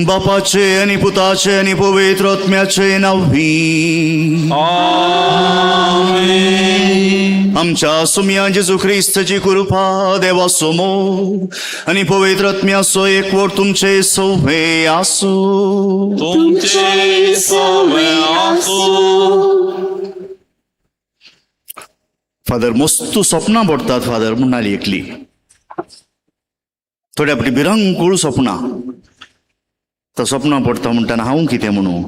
बापाचे आणि पुताचे आणि पवित्र आत्म्याचे नावी आमेन. आमच्या सुमिया जेजू ख्रिस्ताची कृपा देवासमोर आणि पवित्र आत्म्याचो एकवट तुमचे सौवे आसू. फादर मस्त स्वप्नां पडटात फादर म्हणाली एकली थोड्या फाटी भिरंकूळ स्वप्नां. तर स्वप्नां पडटा म्हणटाना हांव कितें म्हणू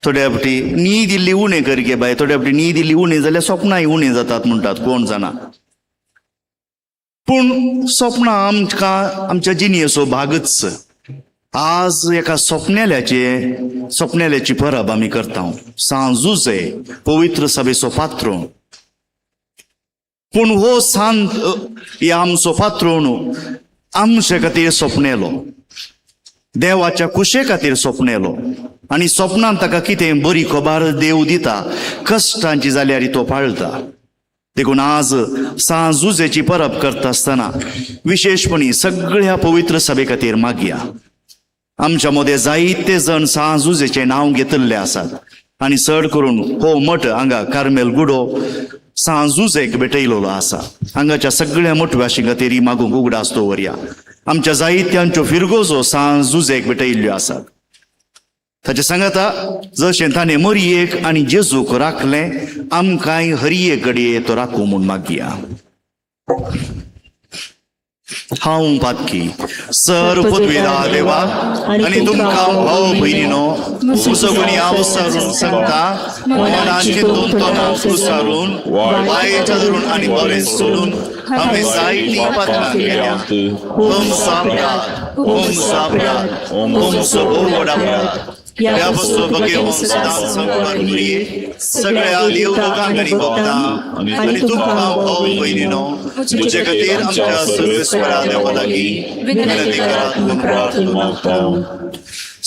थोड्या फाटी न्हीद इल्ली उणें कर गे बाय. थोड्या फाटी न्हीद इल्ली उणें जाल्यार स्वप्नांय उणें जातात म्हणटात कोण जाणा. पूण स्वप्नां आमच्या जिणेचो भागच. आज एका स्वप्नाल्याची परब आमी करता. सांजुजे पवित्र सभेचो पात्रो. पूण हो सांत या आमचो पात्रोण आमचे खातीर स्वप्नेलो, देवाच्या कुशे खातीर स्वप्नेलो. आनी स्वप्नांत ताका कितें बरी खबर देव दिता कश्टांची जाल्यार तो पाळटा. देखून आज सांजुजेची परब करता आसतना विशेषपणी सगळ्या पवित्र सभे खातीर मागया. आमच्या मदें जायते जण सांजुजेचें नांव घेतल्ले आसात आनी चड करून हो मठ हांगा कार्मेल गुडो सांजुजेक भेटयलेलो आसा. हांगाच्या सगळ्या मठवासी खातीर ही मागूंक उगडास दवरया. आमच्या जायत्यांच्यो फिरगोजो सांजुजेक भेटयल्ल्यो आसात. ताचे सांगता जशें ताणें मरयेक आनी जेजूक राखलें आमकांय हरये घडये तो राखूं म्हूण मागया. हांव पातकी सर्व पदवीदार देवा आनी तुमकां भाव भयणीनो सगळीं आवसारून सांगता मनाची तोंतोनां कुसारून वायट धरून आनी बरें सोडून आमी जायतीं पातकां केल्या. ओम सापरात ओम सापरात ओम सोबोड अपराध या बसो बगे ओम सदां संकट मुरी सगळ्या देवलोकांक आनी भक्तांक आनी तुमकां भाव भयणीनो तुजे खातीर आमच्या सर्वेस्वरा देवा लागीं विनंती करात म्हूण प्रार्थना मागता.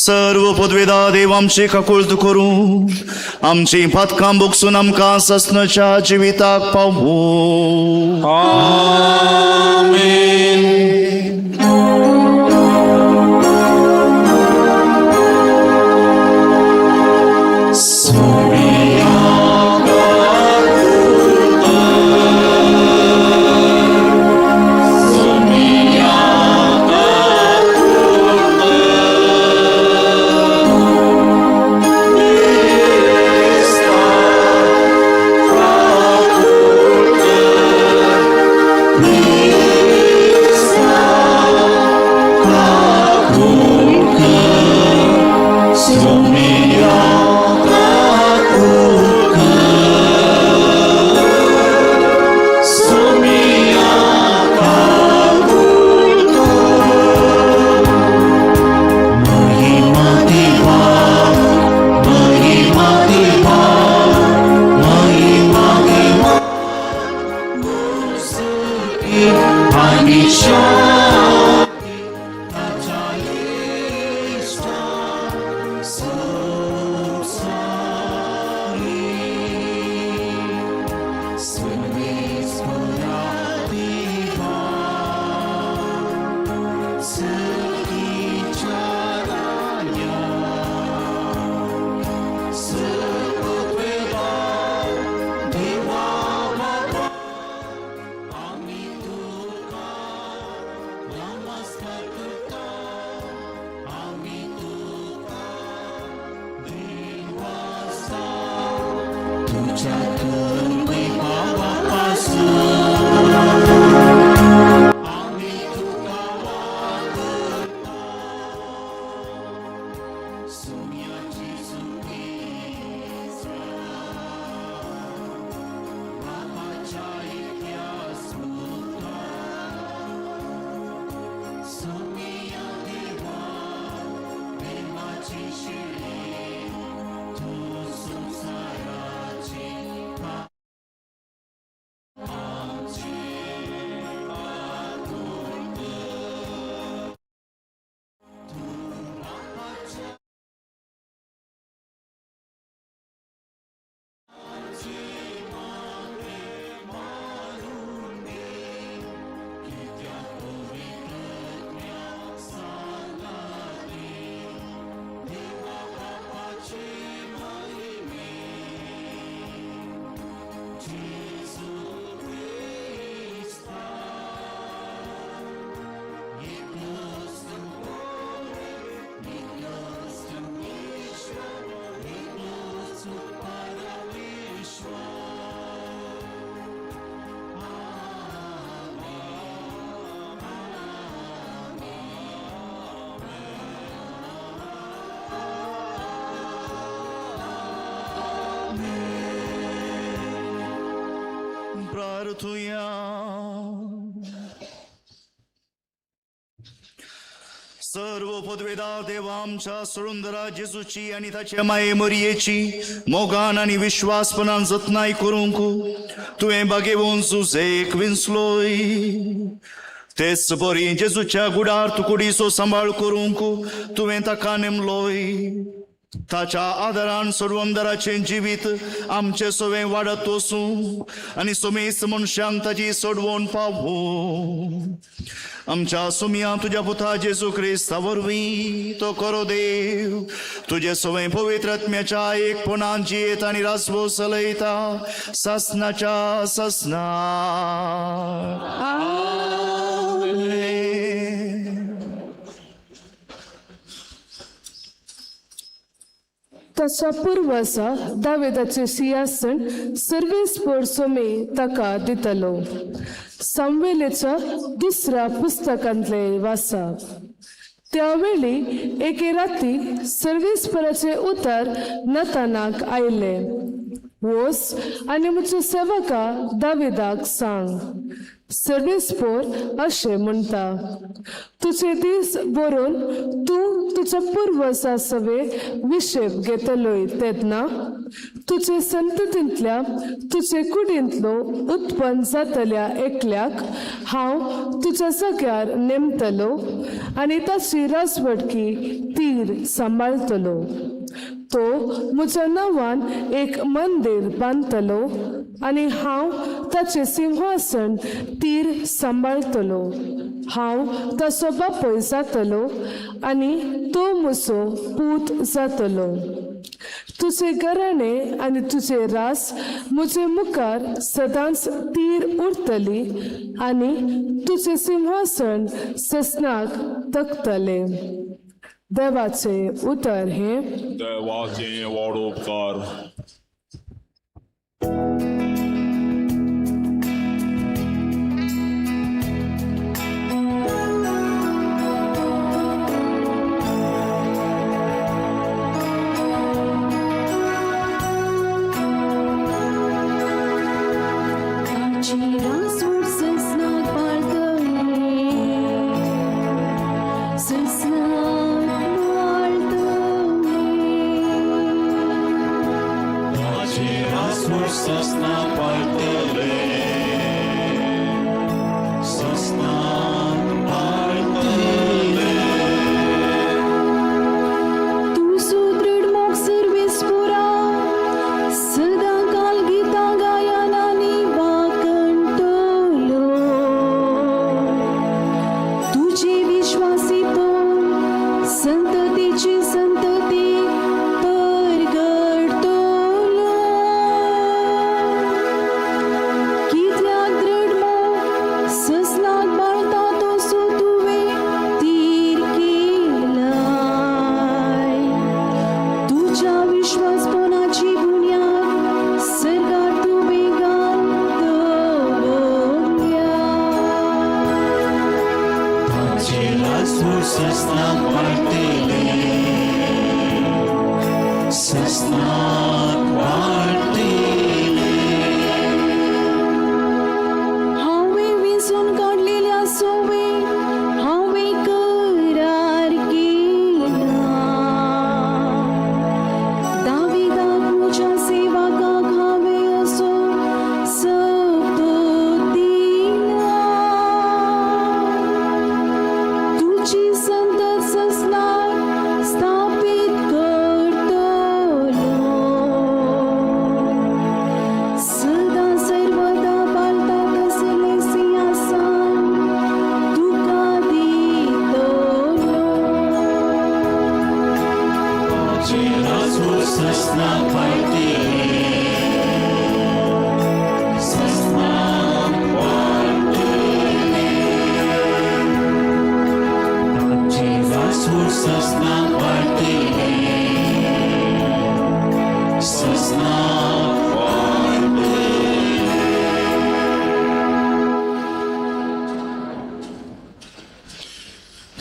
सर्व पदवेदार देव आमची काकुळट करूं आमची पातकां बोगसून आमकां ससनाच्या जिविताक पावूं. आमेन. प्रार्थुया. सर्व पदवेदार देवा आमच्या सोडूनदरा जेजूची आणि ताच्या माये मरियेची मोगान आणि विश्वासपणान जतनाय करूंक तुवें बागेवून सुजेक विंचलोय. तेच बरी जेजूच्या गुडार तुकुडीचो सांबाळ करूंक तुवें ताका नेमलोय. ताच्या आदारान सोडवंदराचे जिवीत आमचे सोवे वाडत वचूं आनी सोमेस मनशांक ताची सोडवण पावूं. आमच्या सुमिया तुझ्या पुता जेजू क्रिस्ता वरवीं तो करो देव तुझे सोवे पवित्र आत्म्याच्या एकपणान जियेत आनी रासवो चलयता ससनाच्या ससना. ताच्या पुर्वसा दाविदाचे सिंहासन सर्वेस्पर सोमे ताका दितलो. सामुएलाच्या दुसऱ्या पुस्तकांतले वाचप. त्यावेळी एके राती सर्वेस्पराचे उतर नतानाक आयले. वस आनी म्हज्या सेवका दाविदाक सांग. सर्वेस्पर अशें म्हणटा, तुझे दीस बरोवन तूं तुझ्या पुर्वजा सवे विशेप घेतलोय तेन्ना तुझे संततींतल्या तुझे कुडींतलो उत्पन्न जातल्या एकल्याक हांव तुझ्या जाग्यार नेमतलो आनी ताची राजवटकी तीर सांबाळतलो. तो म्हज्या नांवान एक मंदिर बांदतलो आनी हांव ताचे सिंहासन तीर सांबाळतलो. हांव ताचो बापूय जातलो आनी तो म्हजो पूत जातलो. तुझे घराणे आनी तुझे रास म्हजे मुखार सदांच तीर उरतली आनी तुझे सिंहासन ससनाक तकतले. देवाचे उतर हे. देवाचे वडोपकार.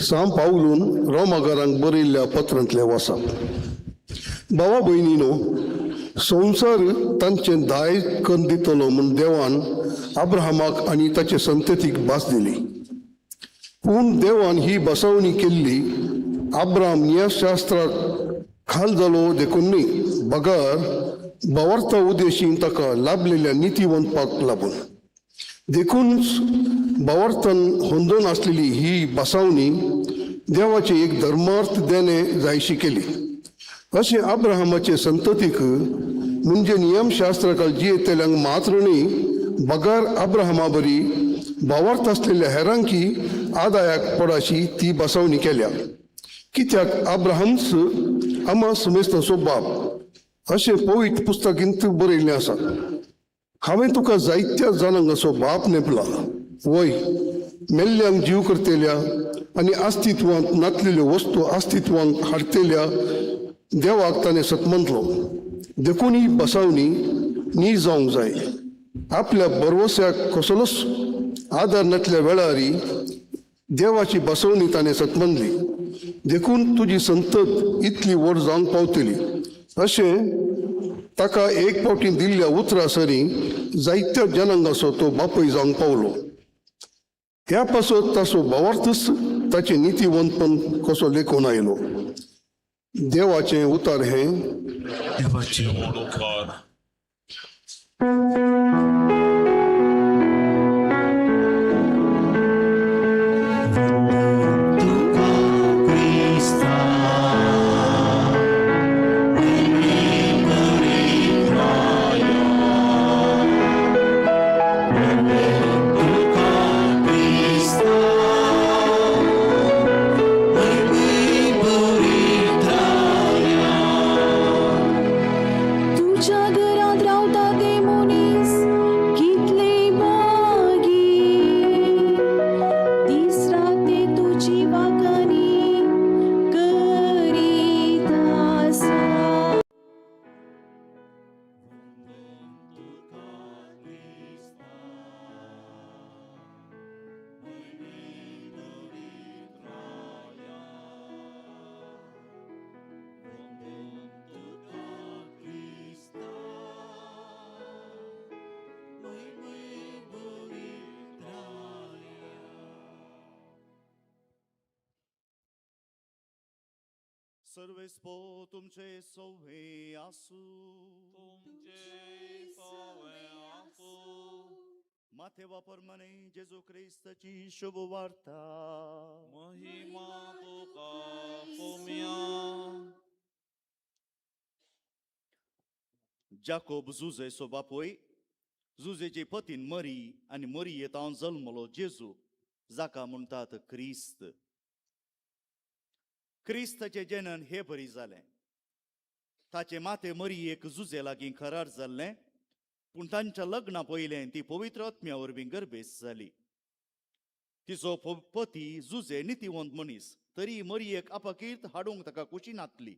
साम पावलून रोमाकारांक बरयल्ल्या पत्रांतले वचप. भावा भयणीनो, संवसार तांचे दाय करून दितलो म्हूण देवान अब्राहमाक आणि ताचे संततीक भास दिली. पूण देवान ही बसवणी केल्ली अब्राम न्यायशास्त्राक खाल जालो देखून न्ही, बगार बावर्ता उद्देशीन ताका लाभलेल्या नितीवंतपाक लागून. देखूनच बावर्तन होंदून असलेली ही बसवणी देवाचे एक धर्मार्थ देणे जायशी केली. अशे अब्राहमाचे संततीक म्हणजे नियमशास्त्राकाल जियेतल्यांक मात्र न्ही, बगार अब्राहमा बरी बावर्त असलेल्या हेरांकी आदायाक पडाशी ती बसवणी केल्या. कित्याक अब्राहमच आमा समेस्तसो बाप अशें पवित्र पुस्तकांत बरयल्लें आसा. हांवें तुका जायत्या जाणांक असो बाप नेपला. वय मेल्ल्यांक जीव करतेल्या आनी अस्तित्वांत नातलेल्यो वस्तू अस्तित्वांत हाडतेल्या देवाक ताणें सतमंतलो. देखून ही बसवणी नी जावंक जाय. आपल्या बरवस्याक कसलोच आदार नातल्या वेळारी देवाची बसवणी ताणें सतमंतली. देखून तुजी संतत इतली व्हड जावंक पावतली अशें ताका एक फावटी दिल्ल्या उतरा सरी जायत्या जनांक असो तो बापूय जावंक पावलो. ह्या पासत ताचो भावार्थच ताचे नितीवंतपण कसो लेखून आयलो. देवाचें उतर हें वडोवकार. तुझ्या घरात रावता ते मनीस कितले बागी, तिसरा ते तुझी वागणी करीत आसा. सर्वेस्पो तुमचे सोवे आसू. तुमचे सवे आसू. माथे वापरमाने जेजू ख्रिस्ताची शुभ वार्ता. महिमा तुका पोम्या. जाकोब जुजेचो बापोय, जुजेची पतीन मरी आनी मरी येतावन जल्मलो जेजू, जाका म्हणटात क्रिस्त. क्रिस्ताचे जनन हे बरी जालें. ताचे माते मरियेक जुजे लागीं करार जाल्लें, पूण तांच्या लग्ना पयलें ती पवित्र आत्म्या वरवीं गर्भेस जाली. तिचो पती जुजे नितीवंत मनीस, तरी मरियेक आपाकीत हाडूंक ताका कुशी नातली.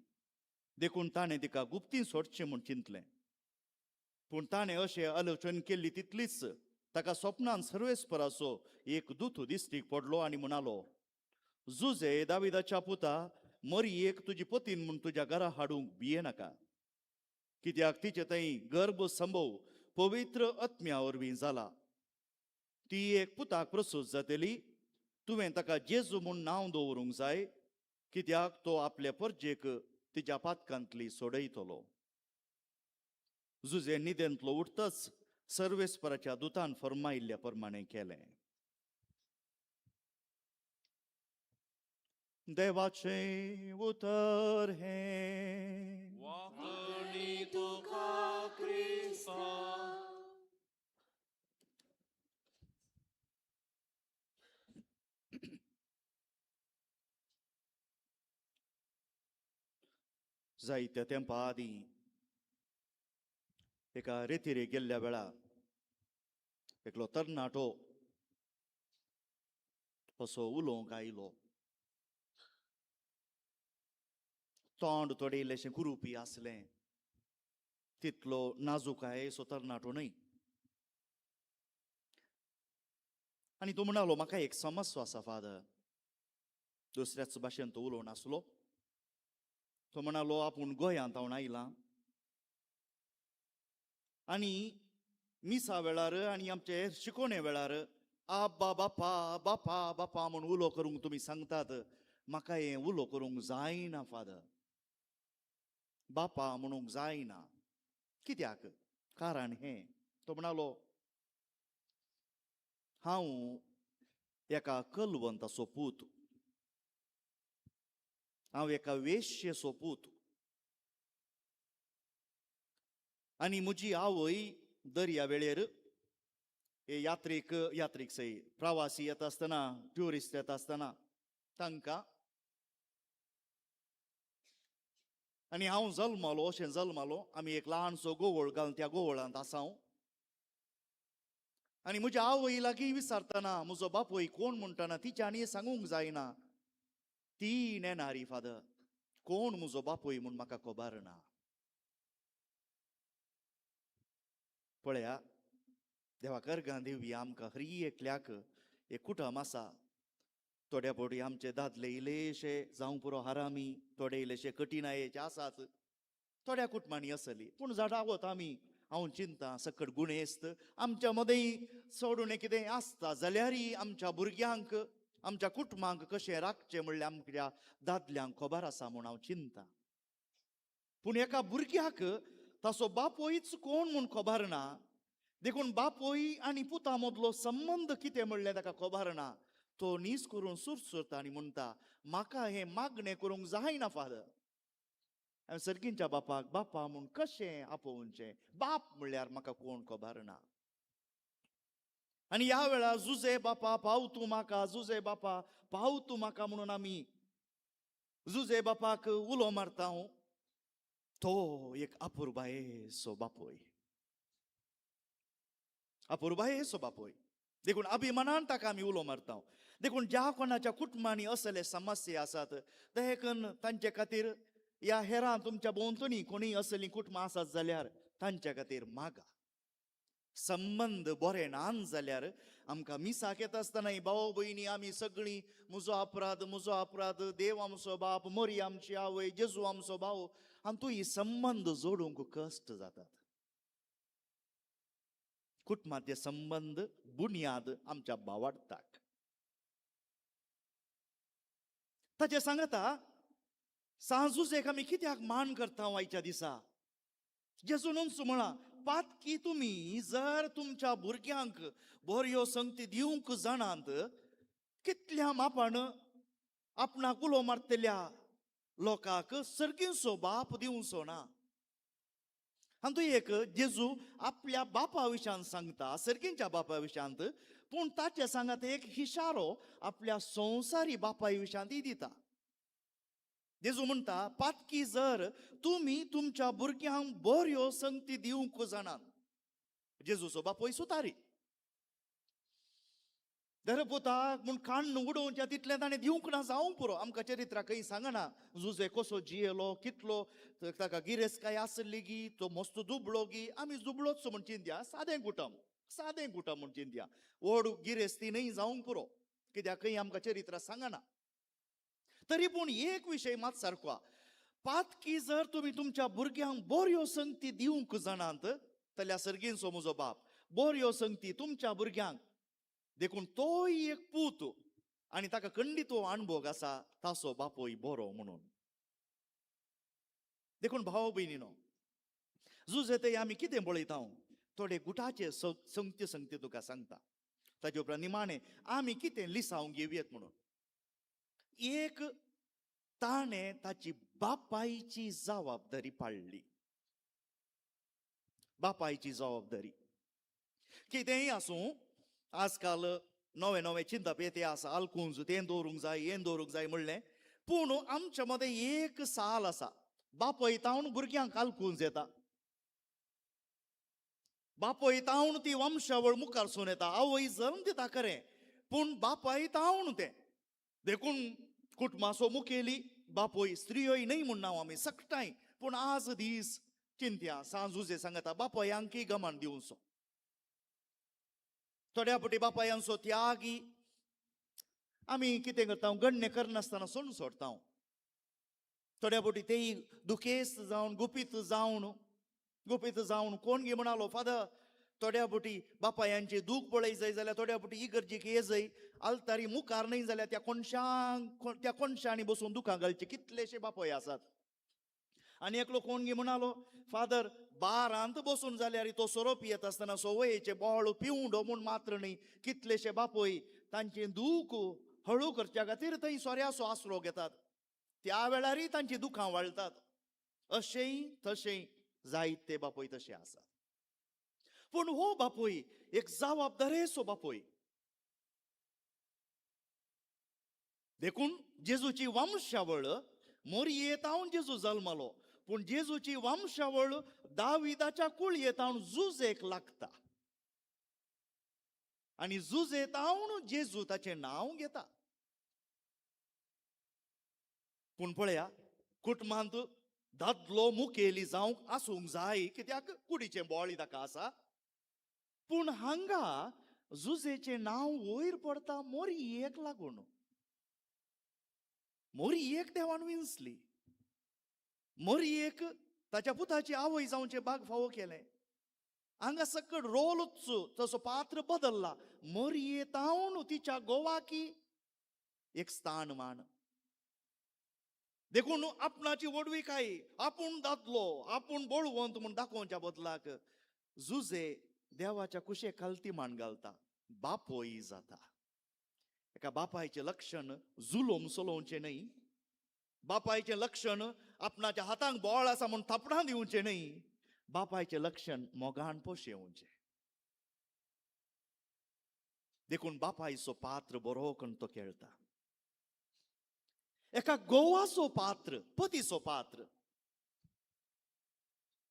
देखून ताणें तिका गुप्तीन सोडचें म्हूण चिंतलें. पूण ताणें अशें आलोचन केल्ली तितलीच ताका स्वप्नान सर्वेस्पराचो एक दूत दिश्टीक पडलो आनी म्हणालो, जुजे दाविदाच्या पुता, मरियेक तुजी पतीन म्हूण तुज्या घरा हाडूंक भियेनाका. कित्याक तिचे थंय गर्भ संभव पवित्र आत्म्या वरवीं जाला. ती एक पुताक प्रसूत जातली. तुवें ताका जेजू म्हूण नांव दवरूंक जाय, कित्याक तो आपल्या परजेक तिच्या पातकांतली सोडयतलो. जुजे न्हिदेंतलो उठतच सर्वेस्पराच्या दुतान फर्मायिल्ल्या प्रमाणें केलें. देवाचे उतर हे. वाकडी तुका क्रिस्ता. जायत्या तेंपा आदीं एका रेतीरे गेल्ल्या वेळा एकलो तरणाटो असो उलोवंक आयलो. तोंड तोडयल्लेशें कुरुपी आसलें. तितलो नाजूकाय असो तरणाटो न्हय. आनी तो म्हणालो, म्हाका एक समस्या आसा फादर. दुसऱ्याच भाशेन तो उलोवनासलो. तो म्हणालो, आपूण गोंयांत हांव आयलां आनी मिसा वेळार आनी आमचे शिकोवणे वेळार आब्बा बापा बापा बापा म्हूण उलो करूंक तुमी सांगतात. म्हाका हें उलो करूंक जायना फादर. बापा म्हणूंक जायना. कित्याक? कारण हें तो म्हणालो, हांव एका कलवंताचो पूत, हांव एका वेश्येचो पूत, आनी म्हजी आवय दर्या वेळेर यात्रीक सई प्रवासी येता आसतना, ट्युरिस्ट येता आसतना तांकां, आनी हांव जल्मालो, आमी एक ल्हानसो गोवळ घालून त्या गोवळांत आसांव. आनी म्हज्या आवय लागीं विचारतना म्हजो बापूय कोण म्हणटना तिच्या आनी सांगूंक जायना. ती नेणारी फादर, कोण म्हजो बापूय म्हूण म्हाका खबर ना. पळया, देवाकर गांधी आमकां हर एकल्याक एक कुटुंब आसा. थोड्या फावटी आमचे दादले इल्लेशे जावं पुरो हारामी, थोडे इल्लेशे कठिनायेचे आसात. थोड्या कुटुंबांनी आसली, पूण जाडावत आमी हांव चिंता सकट गुणेस्त आमच्या मदें सोडून कितें आसता जाल्यारय आमच्या भुरग्यांक, आमच्या कुटुंबांक कशें राखचें म्हणल्यार आमच्या दादल्यांक खबर आसा म्हूण हांव चिंता. पूण एका भुरग्याक ताचो बापोयच कोण म्हूण खबर ना. देखून बापोय आनी पुता मदलो संबंद कितें म्हणलें ताका खबर ना. तो नीस करून सुरसुरता आनी म्हणटा, म्हाका हें मागणें करूंक जायना फादर. हांवें सर्गींच्या बापाक बापा म्हूण कशें आपोवचें? बाप म्हणल्यार म्हाका कोण खबर ना. आनी ह्या वेळार जुजे बापा पाव तूं म्हाका, जुजे बापा पाव तूं म्हाका म्हणून आमी जुजे बापाक उलो मारता. तो एक अपुरबायेचो बापोय, अपुरबायेचो बापोय. देखून अभिमानान ताका आमी उलो मारता. देखून ज्या कोणाच्या कुटुंबांनी असले समस्या आसात, देखून तांचे खातीर ह्या हेरां तुमच्या भोंवतणी कोणीय असलीं कुटुंबां आसात जाल्यार तांच्या खातीर मागा. संबंद बरे नान जाल्यार आमकां मिसाक येता आसतना भाव भयणी आमी सगळीं म्हजो अपराध, देव आमचो बाप, मोरी आमची आवय, जेजू आमचो भाव, आनी तूं ही संबंद जोडूंक कश्ट जातात. कुटुंबाचे संबंद बुन्याद आमच्या भावार्थाक. ताचे सांगता सांजूजेक आमी कित्याक मान करता आयच्या दिसा? जेजूनच म्हणा, पातकी तुमी जर तुमच्या भुरग्यांक बऱ्यो संगती दिवंक जाणात, कितल्या मापान आपणाक उलो मारतल्या लोकांक सर्गीचो बाप दिवचो ना. आनी तूं एक जेजू आपल्या बापा विशयान सांगता, सर्गीच्या बापा विशयांत, पूण ताचे सांगात एक इशारो आपल्या संवसारी बापाय विशयांतय दिता. जेजू म्हणटा, पातकी जर तुमी तुमच्या भुरग्यांक बऱ्यो संगती दिवंक जाणात. जेजूचो बापोय सुतारी. दरपुताक म्हूण काण्ण उडोवच्या तितलें ताणें दिवंक ना जावं पुरो. आमकां चरित्रा खंय सांगना जुजे कसो जियेलो, कितलो ताका गिरेस्तकाय आसली गी, तो मस्त दुबळो गी. आमी दुबळोच म्हूण चिंत्या, सादें कुटुंब म्हूण चिंत्या. व्हड गिरेस्ती न्हय जावंक पुरो, कित्याक खंय आमकां चरित्रा सांगना. तरी पूण एक विशय मात सारको आहा, पातकी जर तुमी तुमच्या भुरग्यांक बऱ्यो संगती दिवंक जाणात जाल्यार सर्गीचो म्हजो बाप बऱ्यो संगती तुमच्या भुरग्यांक. देखून तोय एक पूत आनी ताका खंडीत हो अणभव आसा ताचो बापोय बरो म्हणून. देखून भाव भयणीनो, जुजे ते आमी कितें पळयता? थोडे गुटाचे संगती तुका सांगता. ताचे उपरांत निमाणें आमी कितें लिसांव घेवयेत म्हणून. एक ताणें ताची बापायची जबाबदारी पाळली. बापायची जबाबदारी कितेंय आसूं, आजकाल नवे नवे चिंतपेते आसा, आलकुंज तें दवरूंक जाय म्हणलें. पूण आमच्या मदें एक साल आसा, बापयतावन भुरग्यांक आलकुंज येता, बापयतावन ती वंशावळ मुखार येता. आवय जल्म दिता खरें, पूण बापयतावन तें. देखून कुटुंबाचो मुखेली बापोय, स्त्रियोय न्हय म्हूण नांव आमी सकटाय. पूण आज दीस चिंत्या सांजुजे सांगता बापयांकय गमान दिवचो. थोड्या फावटी बापायांचो त्यागी आमी कितें करता, गण्य करनासतना सोडून सोडता. थोड्या फावटी तेय दुखेस्त जावन गुपीत जावन कोण गे म्हणालो, फादर थोड्या बोटी बापायांचे दूख पळय जाय जाल्यार थोड्या बोटी इगर्जेक ये जय आलतारी मुखार न्हय जाल्यार त्या कोणशांनी बसून दुखां घालचे कितलेशे बापय आसात. आनी एकलो कोणगी म्हणालो, फादर बारांत बसून जाल्यार तो सोरो पियेत आसतना सवयेचे बोळ पिवंडो म्हूण मात्र न्ही, कितलेशे बापय तांचे दूख हळू करच्या खातीर थंय सोऱ्याचो आसरो घेतात. त्या वेळारय तांची दुखां वाळटात. अशेंय तशेंय जायते बापय तशे आसात. पूण हो बापूय एक जबाबदारेचो बापूय. देखून जेजूची वंशावळ मोरयेंतावन जेजू जल्मलो, पूण जेजूची वंशावळ दाविदाच्या कुळयेंतावन जुजेक लागता. आनी जुजेंतावन जेजू ताचें नांव घेता. पूण पळया, कुटुंबांत दादलो मुखेली जावंक आसूंक जाय, कित्याक कुडीचें बोळ ताका आसा. पूण हांगा जुजेचें नांव वयर पडटा मोरयेक लागून. मोरयेक देवान विंचली. मोरयेक ताच्या पुताची आवय जावचे भाग फावो केले. हांगा सकट रोलच तसो पात्र बदलला. मोरयेंतावन तिच्या गोवाकी एक स्थानमान. देखून आपणाची वडविकाय आपूण दादलो आपूण बळवंत म्हूण दाखोवच्या बदलाक जुजे देवाच्या कुशे खालती मान घालता, बापोय जाता. एका बापायचें लक्षण जुलोम चलोवचें न्हय. बापायचें लक्षण आपणाच्या हातांक बोळ आसा म्हूण थापणां दिवचें न्हय. बापायचें लक्षण मोगान पोशेवचें. देखून बापायचो पात्र बरो करून तो खेळटा. एका गोवाचो पात्र, पतीचो पात्र.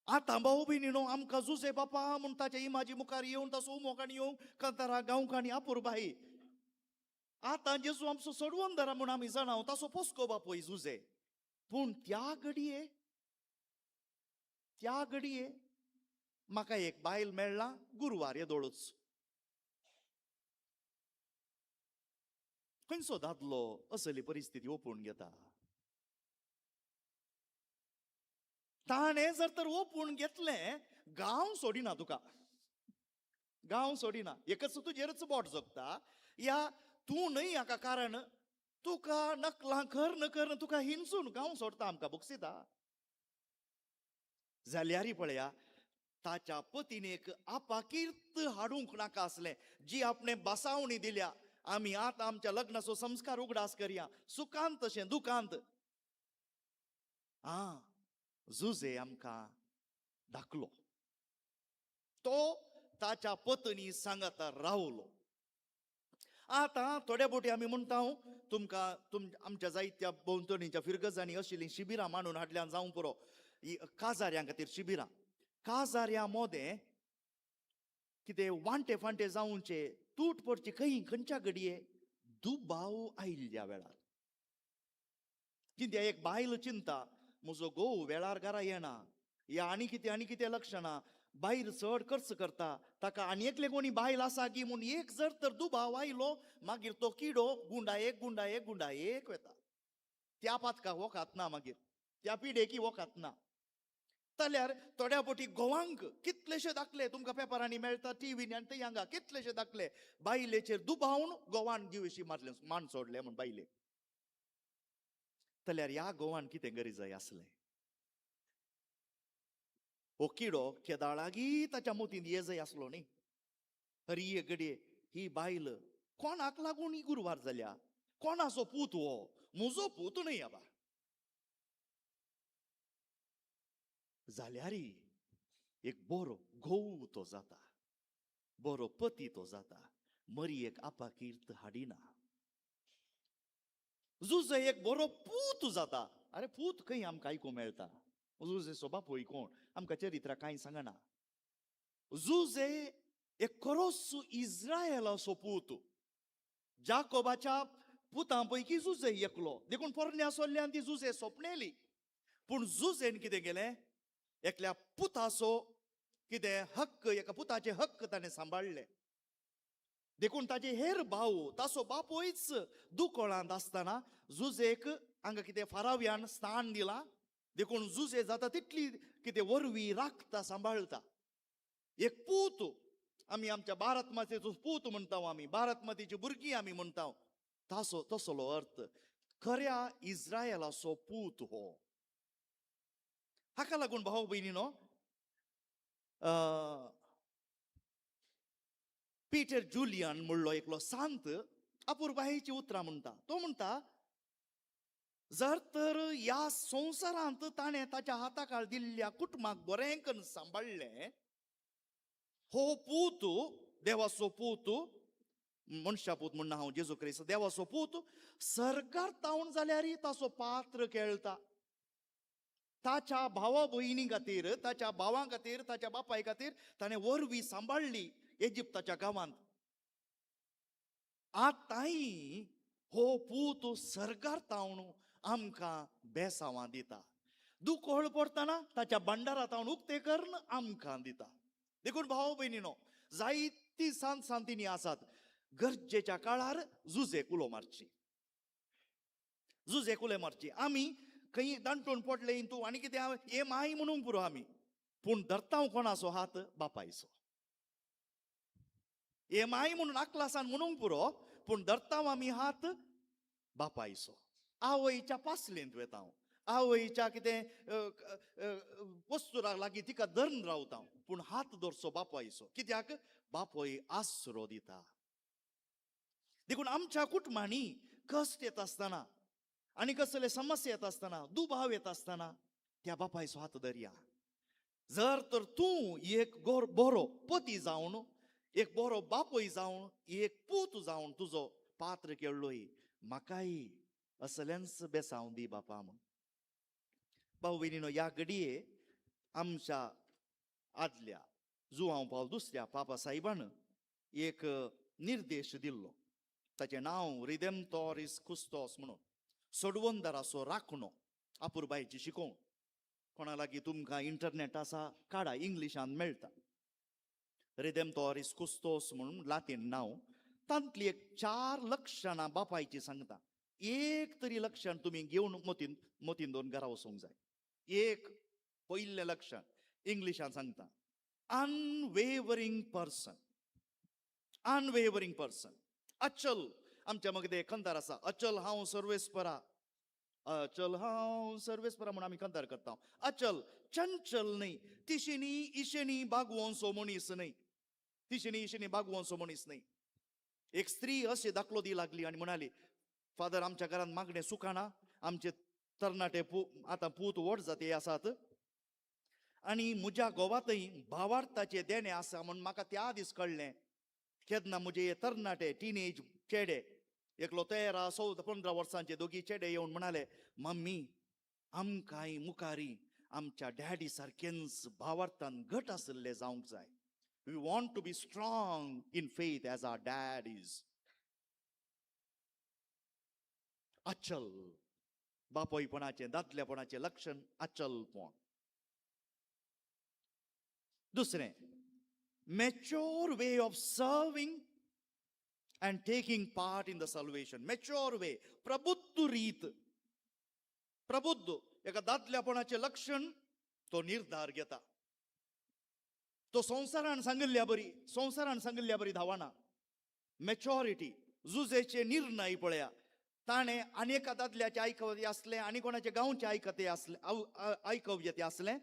आतां भाऊ भयणीनो आमकां जुजे बापा म्हूण ताच्या इमाजी मुखार येवन ताचो उमोकाणी येवंक कांतारा गांवकाणी आपुरबाई. आतां जेजू आमचो सोडवंदरा म्हूण आमी जाणाव ताचो पोस्को बापोय जुजे. पूण त्या घडये म्हाका एक बायल मेळ्ळा गुरुवार येदोळूच. खंयचो दादलो असली परिस्थिती ओपून घेता? ताणें जर तर ओपून घेतलें, गांव सोडिना तुका. गांव सोडिना. एकच तुजेरच बोट जगता. या तूं न्हय हाका कारण तुका नकलां कर न कर तुका हिंसून गांव सोडता आमकां बक्षिता. जाल्यारय पळया, ताच्या पतीनेक आपाकीर्त हाडूंक नाका आसलें. जी आपणें बसावणी दिल्या, आमी आतां आमच्या लग्नाचो संस्कार उगडास करया, सुखांत तशें दुखांत. जुजे आमकां धाकलो. तो ताच्या पत्नी सांगात रावलो. आतां थोड्या बोटी आमी म्हणटा तुमकां आमच्या जायत्या भोंवतणीच्या फिरगजांनी आशिल्लीं शिबिरां मांडून हाडल्यान जावं पुरो. काजाऱ्यां खातीर शिबिरां. काजाऱ्या मोदें कितें वांटे फांटे जावचे, तूट पडची खंयच्या घडये दुबाव आयिल्ल्या वेळार. कित्याक एक बायल चिंता, म्हजो घोव वेळार घरा येना, या आनी कितें लक्षणां, भायर चड खर्च करता, ताका आनी एकले कोणी बायल आसा की म्हूण एक जर तर दुबाव आयलो, मागीर तो किडो गुंडायेक वेता. त्या पातकाक वोखात ना, मागीर त्या पिडेकी वोखात ना. जाल्यार थोड्या बोटी घोवांक कितलेशे दाखले तुमकां पेपरांनी मेळटा, टीव्हीनी आनी थंय हांगा कितलेशे दाखले बायलेचेर दुबावन घोवान जीवेशी मारले, मान सोडले म्हूण बायलेक. जाल्यार ह्या घोवान कितें गरजाय आसलें? हो किडो केदाळागी ताच्या मोतीन येजय आसलो न्ही. अरे ये गडये, ही बायल कोणाक लागून ही गुरुवार जाल्या? कोणाचो पूत हो? म्हजो पूत न्हय आबा. जाल्यारय एक बरो घोव तो जाता, बरो पती तो जाता, मरयेक आपाकीर्त हाडिना. जुजे एक बरो पूत जाता. अरे पूत खंय आमकां आयकूंक मेळटा? जुजेचो बापूय कोण? आमकां चरित्रां कांय सांगना. जुजे एक खरोच इस्रायेलाचो पूत. जाकोबाच्या पुतां पैकी जुजे एकलो. देखून पोरण्या सोल्ल्यान ती जुजे सोपणेली. पूण जुजेन कितें केलें? एकल्या पुताचो कितें हक्क, एका पुताचे हक्क ताणें सांबाळले. देखून ताचे हेर भाव, ताचो बापूयच दुकोळांत आसतना जुजेक हांगा कितें फाराव्यान स्थान दिलां. देखून जुजे जाता तितली कितें वरवीं राखता, सांबाळटा. एक पूत आम्ही आमच्या भारत मातेचो पूत म्हणटाव, आम्ही भारत मातेची भुरगीं आम्ही म्हणटाव. तसलो अर्थ खऱ्या इस्रायलाचो पूत हो. हाका लागून भाऊ भयणीनो, पीटर जुलियन म्हणलो एकलो संत अपूर्बायेची उतरां म्हणटा. तो म्हणटा, जर तर ह्या संवसारांत ताणें ताच्या हाताखाल दिल्ल्या कुटुंबाक बरें करून सांबाळलें, हो पूत, देवाचो पूत, मनशा पूत म्हणना हांव, जेजू क्रिस्त देवाचो पूत, सरकार तावन जाल्यारय ताचो पात्र खेळटा. ताच्या भावा भयणी खातीर, ताच्या भावां खातीर, ताच्या बापाय खातीर ताणें वरवीं सांबाळली इजिप्ताच्या गांवांत. आतांय हो पूत सरकार तावन आमकां बेसावां दिता. दुख व्हड पडटना ताच्या भांडारा तावन उक्ते करून आमकां दिता. देखून भाव भयणीनो, जायतीं सांत सांतिनी आसात, गरजेच्या काळार झुजेक उलो मारची, झुजेक उले मारची. आमी खंय दांटून पडले तूं आनी कितें हे माय म्हणूंक पुरो आमी, पूण धरता कोणाचो हात? बापायचो. हे माय म्हणून आक्लासान म्हणूंक पुरो, पूण धरता आमी हात बापायचो. आवयच्या पासलेंत वेता हांव, आवयच्या कितें वस्तुराक लागीं तिका धरून रावता, पूण हात धरचो बापायचो. कित्याक? बापोय आसरो दिता. देखून आमच्या कुटुंबांनी कश्ट येत आसतना आनी कसले समस्या येत आसतना, दुबाव येत आसतना त्या बापायचो हात धरया. जर तर तूं एक बरो पती जावन, एक बरो बापोय जावन, एक पूत जावन तुजो पात्र केळ्ळोय, म्हाकाय असलेंच बेसांव दी बापा म्हूण. भाऊ भयणीनो, ह्या घडये आमच्या आदल्या जुवांव पावल दुसऱ्या पापा साहेबान एक निर्देश दिल्लो. ताचें नांव रिदेम्टोरिस कुस्टोस म्हणून, सोडवंदाराचो राखणो. अपूर्बायेची शिकोवण. कोणा लागीं तुमकां इंटरनेट आसा, काडा, इंग्लिशान मेळटा. रिदेम्टोरिस कुस्टोस म्हणून लातीन नांव. तांतली एक 4 लक्षणां बापायची सांगता. एक तरी लक्षण तुमी घेवन मोतीन दोन घरा वचोंक जाय. एक पयलें लक्षण इंग्लिशान सांगता, अनवेवरिंग पर्सन. Unwavering person. अचल. आमच्या मगे ते खंतार आसा, अचल हांव सर्वेस्परा, अचल हांव सर्वेस्परा म्हणून आमी खंतार करता. अचल, चंचल न्हय, तिशिनी इशिनी बागवोंचो मनीस न्हय, तिशिनी इशिनी बागवोंचो मनीस न्हय. एक स्त्री अशी दाखलो दी लागली आनी म्हणाली, फादर, आमच्या घरांत मागणें सुखाना, आमचे तरणाटे आतां पूत व्हड जाते आसात आनी म्हज्या घोवातय भावार्थाचे देणे आसा म्हूण म्हाका त्या दीस कळ्ळें. केन्ना म्हजे हे तरणाटे टिनेज चेडे, एकलो 13-14-15 वर्सांचे दोगी चेडे येवन म्हणाले, मम्मी, आमकांय मुखारी आमच्या डॅडी सारकेंच भावार्थान घट आसले जावंक जाय. We want to be strong in faith as our dad is. अचल. बापोयपणाचें, दादलेपणाचें लक्षण अचलपण. दुसरें, mature way of serving and taking part in the salvation. Mature way, प्रबुद्ध रीत. प्रबुद्ध एका दादल्यापणाचें लक्षण तो निर्धार घेता. तो संवसारान सांगिल्ल्या बरी धावना. मॅच्युरिटी, जुजेचे निर्णय पळया. ताणें आनेका दादल्याचे आयकवते आसले आनी कोणाचे गांवचे आयकवते आसले,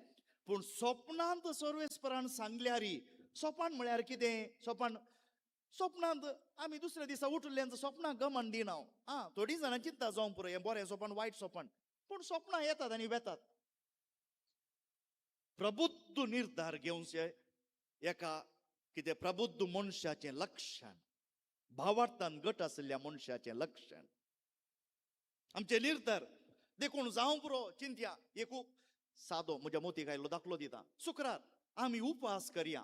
पूण स्वप्नांत सर्वेस्परान सांगल्यारी, स्वप्न म्हळ्यार कितें? स्वप्नांत आमी दुसऱ्या दिसा उठल्यांत स्वप्नाक गमन दिना. थोडीं जाणां चिंता जावंक पुरो, हें बरें स्वप्न, वायट स्वप्न, पूण स्वप्नां येतात आनी वेतात. प्रबुद्ध निर्धार घेवचे एका कितें प्रबुद्ध मनशाचें लक्षण, भावार्थान घट आसलेल्या मनशाचें लक्षण. आमचे निर्धार देखून जावं पुरो. चिंत्या, एक सादो म्हज्या मोतीक आयिल्लो दाखलो दिता. शुक्रार आमी उपास करया.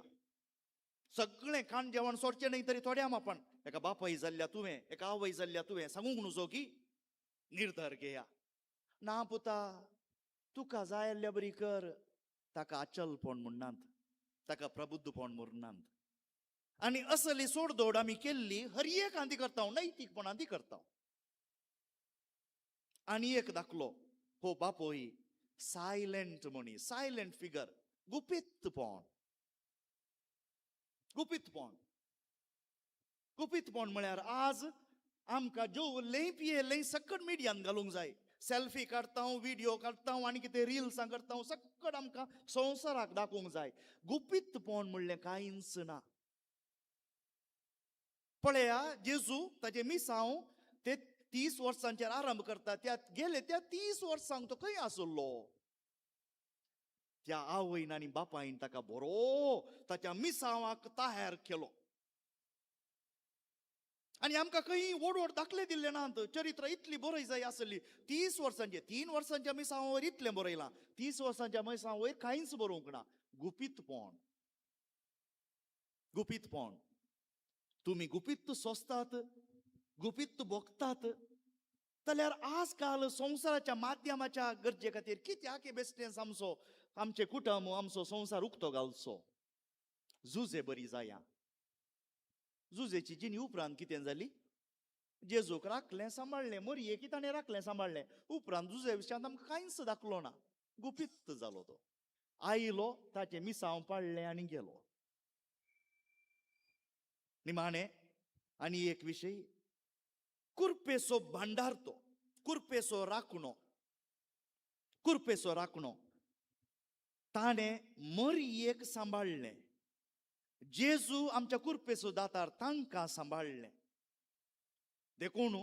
सगळें खाण जेवण सोडचें न्हय तरी थोड्या मापान, एका बापाय जाल्ल्या तुवें, एका आवय जाल्ल्या तुवें सांगूंक नजो की निर्धार घेया. ना पुता, तुका जाय आसल्या बरी कर. ताका अचलपण म्हणनात, ताका प्रबुद्धपण म्हणनात. आनी असली सोडदोड आमी केल्ली हर एक आंदी करता, नैतीकपणान ती करता. आनी एक दाखलो, हो बापोय सायलेंट मनीस, सायलेंट फिगर, गुपितपण. गुपितपण म्हळ्यार आज आमकां जेवलें पियेलें सकट मिडियान घालूंक जाय. सेल्फी काडटा, व्हिडिओ काडटा आनी कितें रिल्सां करता, सकट आमकां संवसाराक दाखोवंक जाय. गुपितपण म्हणलें कांयच ना. पळया, जेजू ताचे मिसांव ते 30 वर्सांचेर आरंभ करता. गेले त्या 30 वर्सांक तो खंय आसलो? त्या आवयन आनी बापायन ताका बरो ताच्या मिसांवाक तयार केलो. आनी आमकां खंय ओड दाखले दिल्ले नात. चरित्र इतली बरय जाय आसली. 30 वर्सांचे 3 वर्सांच्या मिसांवार इतलें बरयलां. 30 वर्सांच्या मिसांवार कांयच बरोवंक ना. गुपितपण. तुम्ही गुपित सोंसतात, गुपित भोगतात, जाल्यार आजकाल संवसाराच्या माध्यमाच्या गरजे खातीर कित्याक बेस्टेंस आमचे कुटुंब, आमचो संवसार उक्तो घालचो? झुजे बरी जाया. झुजेची जिणी उपरांत कितें जाली? जेजूक राखलें सांबाळलें, मरये की ताणें राखलें सांबाळलें. उपरांत झुजे विशयांत आमकां कांयच दाखलो ना. गुपित जालो तो. आयलो, ताचे मिसांव पाळलें आनी गेलो. निमाणे आनी एक विशय, कुरपेसो भांडार तो, कुरपेसो राखणो ताणें मरयेक सांबाळलें. जेजू आमच्या कुरपेसो दातार तांकां सांबाळलें. देखून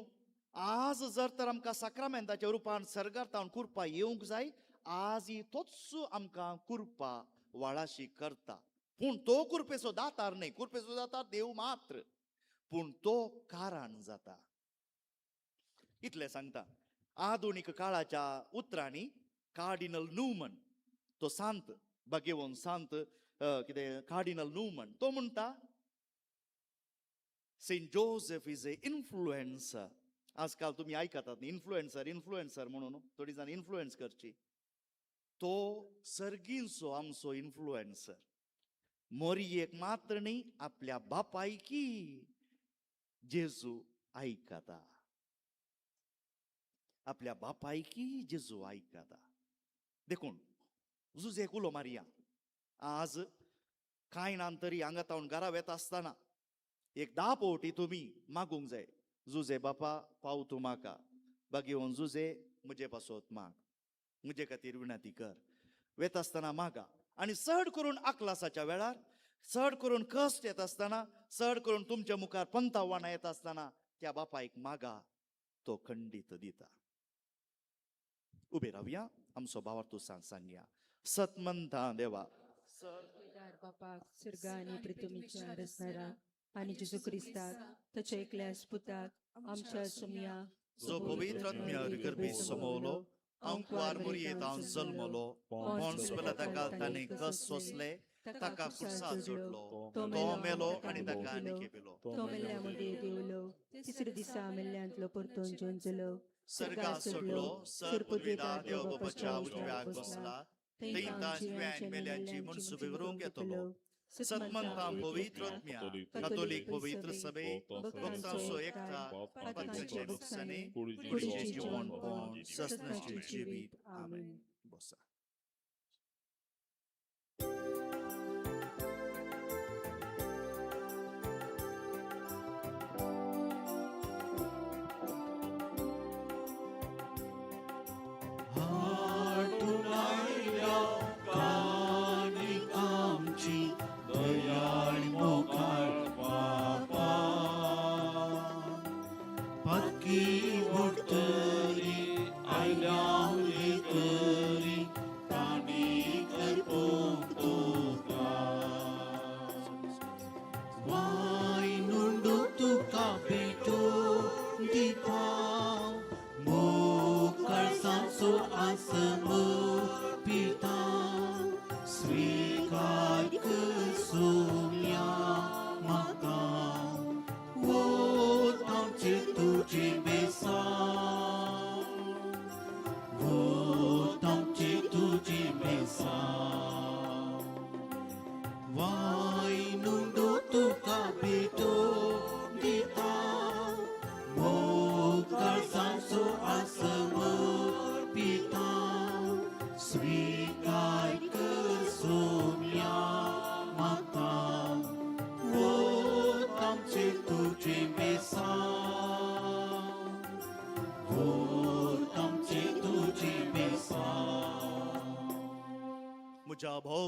आज जर तर आमकां साक्रामेंताच्या रुपान सर्गार्थावन कुरपा येवंक जाय, आज तोच आमकां कुरपा वाळाशी करता. पूण तो कुरपेचो दातार न्हय. कुरपेचो दातार देव मात्र, पूण तो कारण जाता. इतलें सांगता. आधुनीक काळाच्या उतरांनी कार्डिनल न्यूमन, तो सांत, भाग्यवन सांत कितें कार्डिनल न्यूमन, तो म्हणटा Saint Joseph is a influencer. आजकाल तुम्ही आयकतात न्ही, इन्फ्लुएन्सर म्हणून थोडी जाण इन्फ्लुएन्स करची. तो सर्गींचो आमचो इन्फ्लुएन्सर. मरयेक मात्र न्ही, आपल्या बापायकी जेजू आयकता. आपल्या बापायकी जेजू आयकता. देखून जुजेक उलो मारया. आज कांय नान तरी हांगा तावन घरा वेता आसतना एक 10 पावटी तुमी मागूंक जाय. जुजे बापा, पाव तूं म्हाका. बागेवन जुजे, म्हजे पासत माग, म्हजे खातीर विनंती कर. वेता आसतना मागा. आनी चड करून आकलासाच्या वेळार, चड करून कश्ट येता आसतना, चड करून तुमच्या मुखार पंतावाना येता आसतना त्या बापायक मागा, तो खंडीत दिता. उबे रावया, आमचो भावार्थू सांगया. सत म्हणटा देवा, पितार बापाक सर्गा आनी पृथ्वीच्या रचणारा आनी जेजू क्रिस्ताक ताच्या एकल्याच पुताक आमच्या सुमया जो पवित्र आत्म्यार गर्भेत समवलो, अंकुवार मरयेंतावन जल्मलो, पोंस पिलाताका ताणें कस सोंसले, ताका खुर्सार जोडलो, तो मेलो आनी ताका आनी केलो. तो मेल्ल्या मध्ये देवलो, तिसऱ्या दिसा मेल्ल्यांतलो परतून जोंजलो, सर्गा सोडलो, सर्पद्विदा देव बापाच्या उजव्याक बसला, थंय जिव्यांची मेल्यांची मनसुबे करूंक येतलो. सतमंता पवित्र आत्म्या, कॅथोलिक पवित्र सभे, भक्तांचो एकता, पापांचे नुकसाने, कुडीचे जीवनपण, ससनाचे जिवीत. आमेन. बसा. दयाळ मोकाळ बापा, पक्की मोटरी आयल्या तरी ताणी करपोंक तुका. वाय नुंडू तुका भेटो दिता, मोकाळ सांचो आसम पिता. स्वीकार सोम्या म्हाका, वो तांचे तुजे बेसा.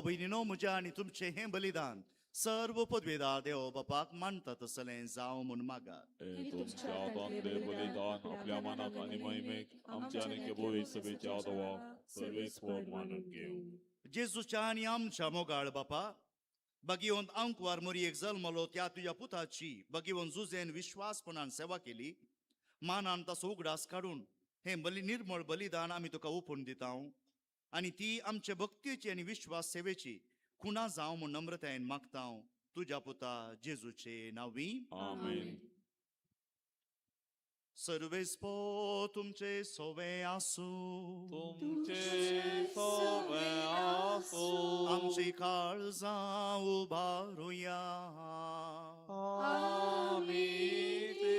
बहिणीनो, म्हज्या आनी तुमचे हे बलिदान सर्व पदवेदार देव बापाक मानता तसलें जावं म्हूण मागात. हे तुमच्या हातांतले बलिदान आपल्या मनाक आनी महिमेक आमच्या आनी केबोळी सभेच्या आदवाक सर्वेस्वर मानून घेऊ. जेजूच्या आनी आमच्या मोगाळ बापा, बगीवन अंकवार मरयेक जल्मलो त्या तुझ्या पुताची बगीवन जुजेन विश्वासपणान सेवा केली. मानान ताचो उगडास काडून हे निर्मळ बलिदान आमी तुका ओपून दिता आनी ती आमचे भक्तीची आनी विश्वास सेवेची खुणा जावं म्हूण नम्रतायेन मागता तुझ्या पुता जेजूचे नांवी. आमेन. सर्वेस्पो तुमचे सोवे आसूं, तुमचे सोवे आसूं. आमची काळजां उबारुया. आमी ते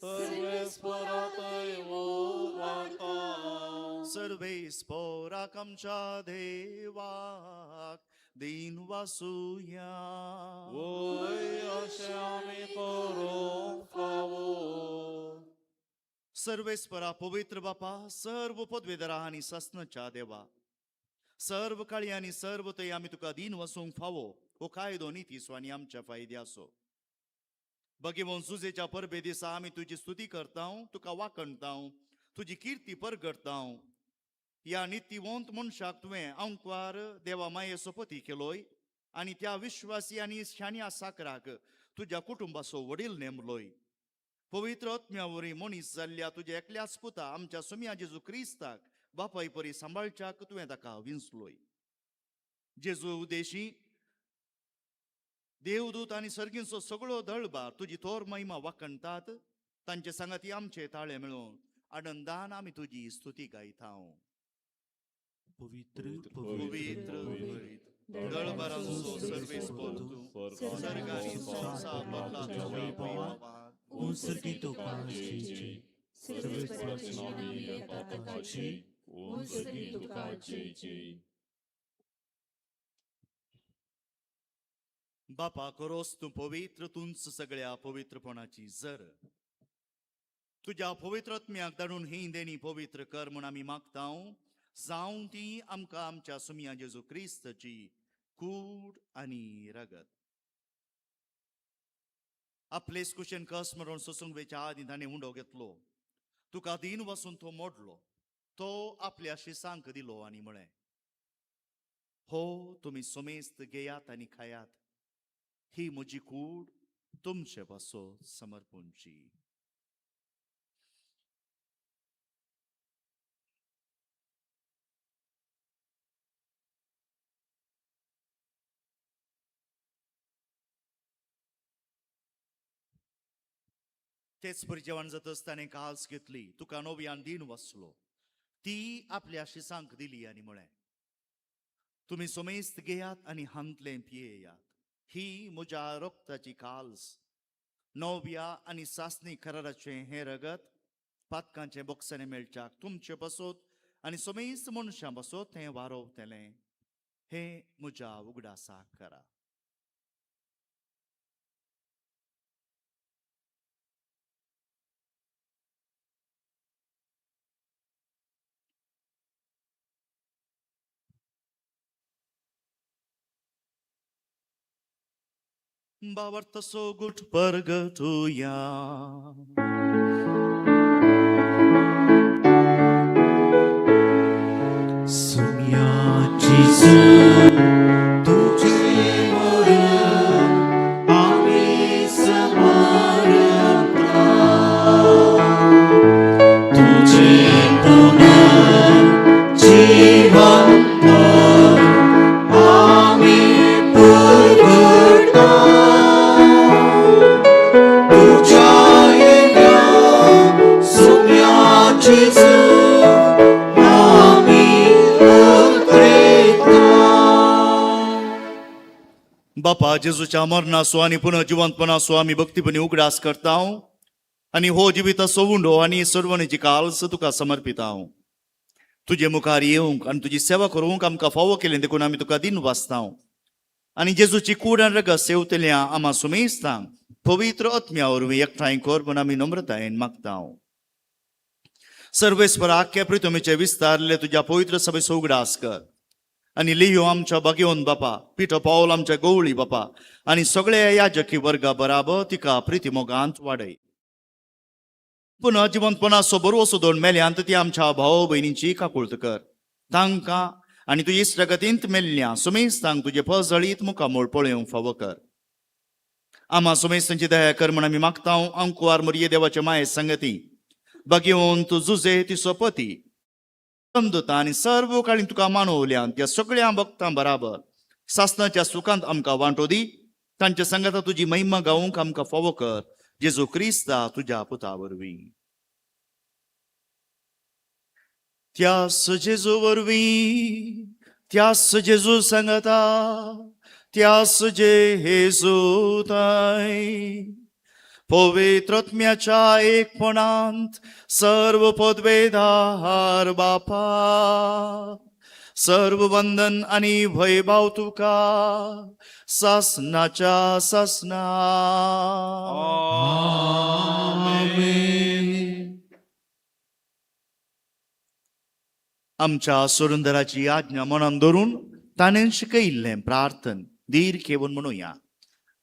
सर्वेस्परातय उबारता. सर्वेस्पोराक आमच्या देवाक दिन वासुया. वय अशें आमी करूंक फावो. सर्वेस्परा पवित्र बापा, सर्व पदवेदरा आनी सस्नच्या देवा, सर्व काळी आनी सर्व ते आमी तुका दिन वसूंक फावो. हो कायदो निती आनी आमच्या फायद्याचो. भगिवन सुजेच्या परबे दिसा आमी तुजी स्तुती करता, तुका वाकणता, तुजी कीर्ती परगडता. या नित्यवंत मनशाक तुवें अंकवार देवा मायेचो पती केलोय आनी त्या विश्वासी आनी शाण्या साकराक तुज्या कुटुंबाचो वडील नेमलोय. पवित्र आत्म्यावरी मनीस जाल्ल्या तुज्या एकल्याच पुता आमच्या सुम्या जेजू क्रिस्ताक बापाय परी सांबाळच्याक तुवें ताका विंचलोय. जेजू उदेशी देवदूत आनी सर्गींचो सगळो दळबार तुजी थोर महिमा वाकणटात. तांचे सांगाती आमचे ताळे मेळोवन आनंदान आमी तुजी स्तुती गायता. पवित्र पवित्र दळबारांचो सर्वेस्पर तूं, सर्गांनी संसार बदलाचो वैभवान. उत्सर्गीत तुकाची सर्वेस्पराची नावी येता ताकाची. उत्सर्गीत तुकाची. बापा करोस तूं पवित्र, तूंच सगळ्या पवित्रपणाची जर. तुज्या पवित्र आत्म्याक धाडून ही देणी पवित्र कर म्हूण आमी मागता. जावं ती आमकां आमच्या सुम्या जेजू क्रिस्ताची कूड आनी रगत. आपलेच कुशेन कस म्हणून ससूंगवेच्या आदी ताणें उंडो घेतलो. तुका दिन वसून तो मोडलो. तो आपल्या शिसांक दिलो आनी म्हळें, हो तुमी सोमेस्त घेयात आनी खायात. ही म्हजी कूड तुमचे पासो समर्पूंची. तेच परी जेवण जात आसतना काल्स घेतली. तुका नव्यान दिन वसलो. ती आपल्या शिसांक दिली आनी म्हळें, तुमी सोमेस्त घेयात आनी हांतलें पियेयात. ही म्हज्या रक्ताची काल्स, नव्या आनी सासणी कराराचें हें रगत पातकांचे बोक्साने मेळच्याक तुमचे बसोत आनी सोमेस्त मनशां बसोत हें वारोवतलें. हें म्हज्या उगडासाक करा. Bavartaso gut pargatuya. सुम्याची तुझे वरण आम्ही समर्पता. तुझे तन जिवंत आम्ही परगटा. तुझ्या येण्या सुम्याची बापा जेजूच्या मरणाचो आनी पुनः जिवंतपणाचो आमी भक्तीपणी उगडास करता आनी हो जिविताचो उंडो आनी सर्वणेची काल्स तुका समर्पिता. तुजे मुखार येवंक आनी तुजी सेवा करूंक आमकां फावो केलें देखून आमी तुका दिन वाचता. आनी जेजूची कूड आनी रगत सेवतल्या आमा सुमेस्तांक पवित्र आत्म्या वरवीं एकठांय कर म्हूण आमी नम्रतायेन मागता. सर्वेस्परा आख्या पृथ्वीचे विस्तारले तुज्या पवित्र सभेचो उगडास कर आणि लियो आमच्या बगेवन बापा, पिठो पावल आमच्या गवळी बापा, आणि सगळे याजकी वर्गा बराबर तिका प्रिती मोगांत वाडय. पुन्हा जिवंतपणाचो बरो सोदोन मेल्यांत ती आमच्या भाव भयणींची काकुळट कर. तांकां आनी तुजे इश्टगतींत मेल्ल्या सुमेस्तांक तुजे पजळीत मुखामोळ पळोवंक फावो कर. आम्हा सुमेस्तांची दया कर म्हण आमी मागता. अंकुवार मरिये देवाचे माये संगती बगेवन तू जुजे तिचो पती समदुता आनी सर्व काळी तुका मानवल्यान त्या सगळ्या भक्तां बराबर सासणाच्या सुखांत आमकां वांटो दी. तांच्या संगता तुजी महिमा गावूंक आमकां फावो कर. जेजू क्रिस्ता तुज्या पुता वरवीं. त्यास जेजू वरवीं, त्यास जेजू संगता, त्यास जेजू ताई पवित्रत्म्याच्या एकपणांत सर्व पदवेदार बापा, सर्व वंदन आणि वैभव तुका सासनाच्या सासना. आमच्या सुरुंदराची आज्ञा मनान धरून ताणें शिकयिल्लें प्रार्थन दीर केवून म्हणुया.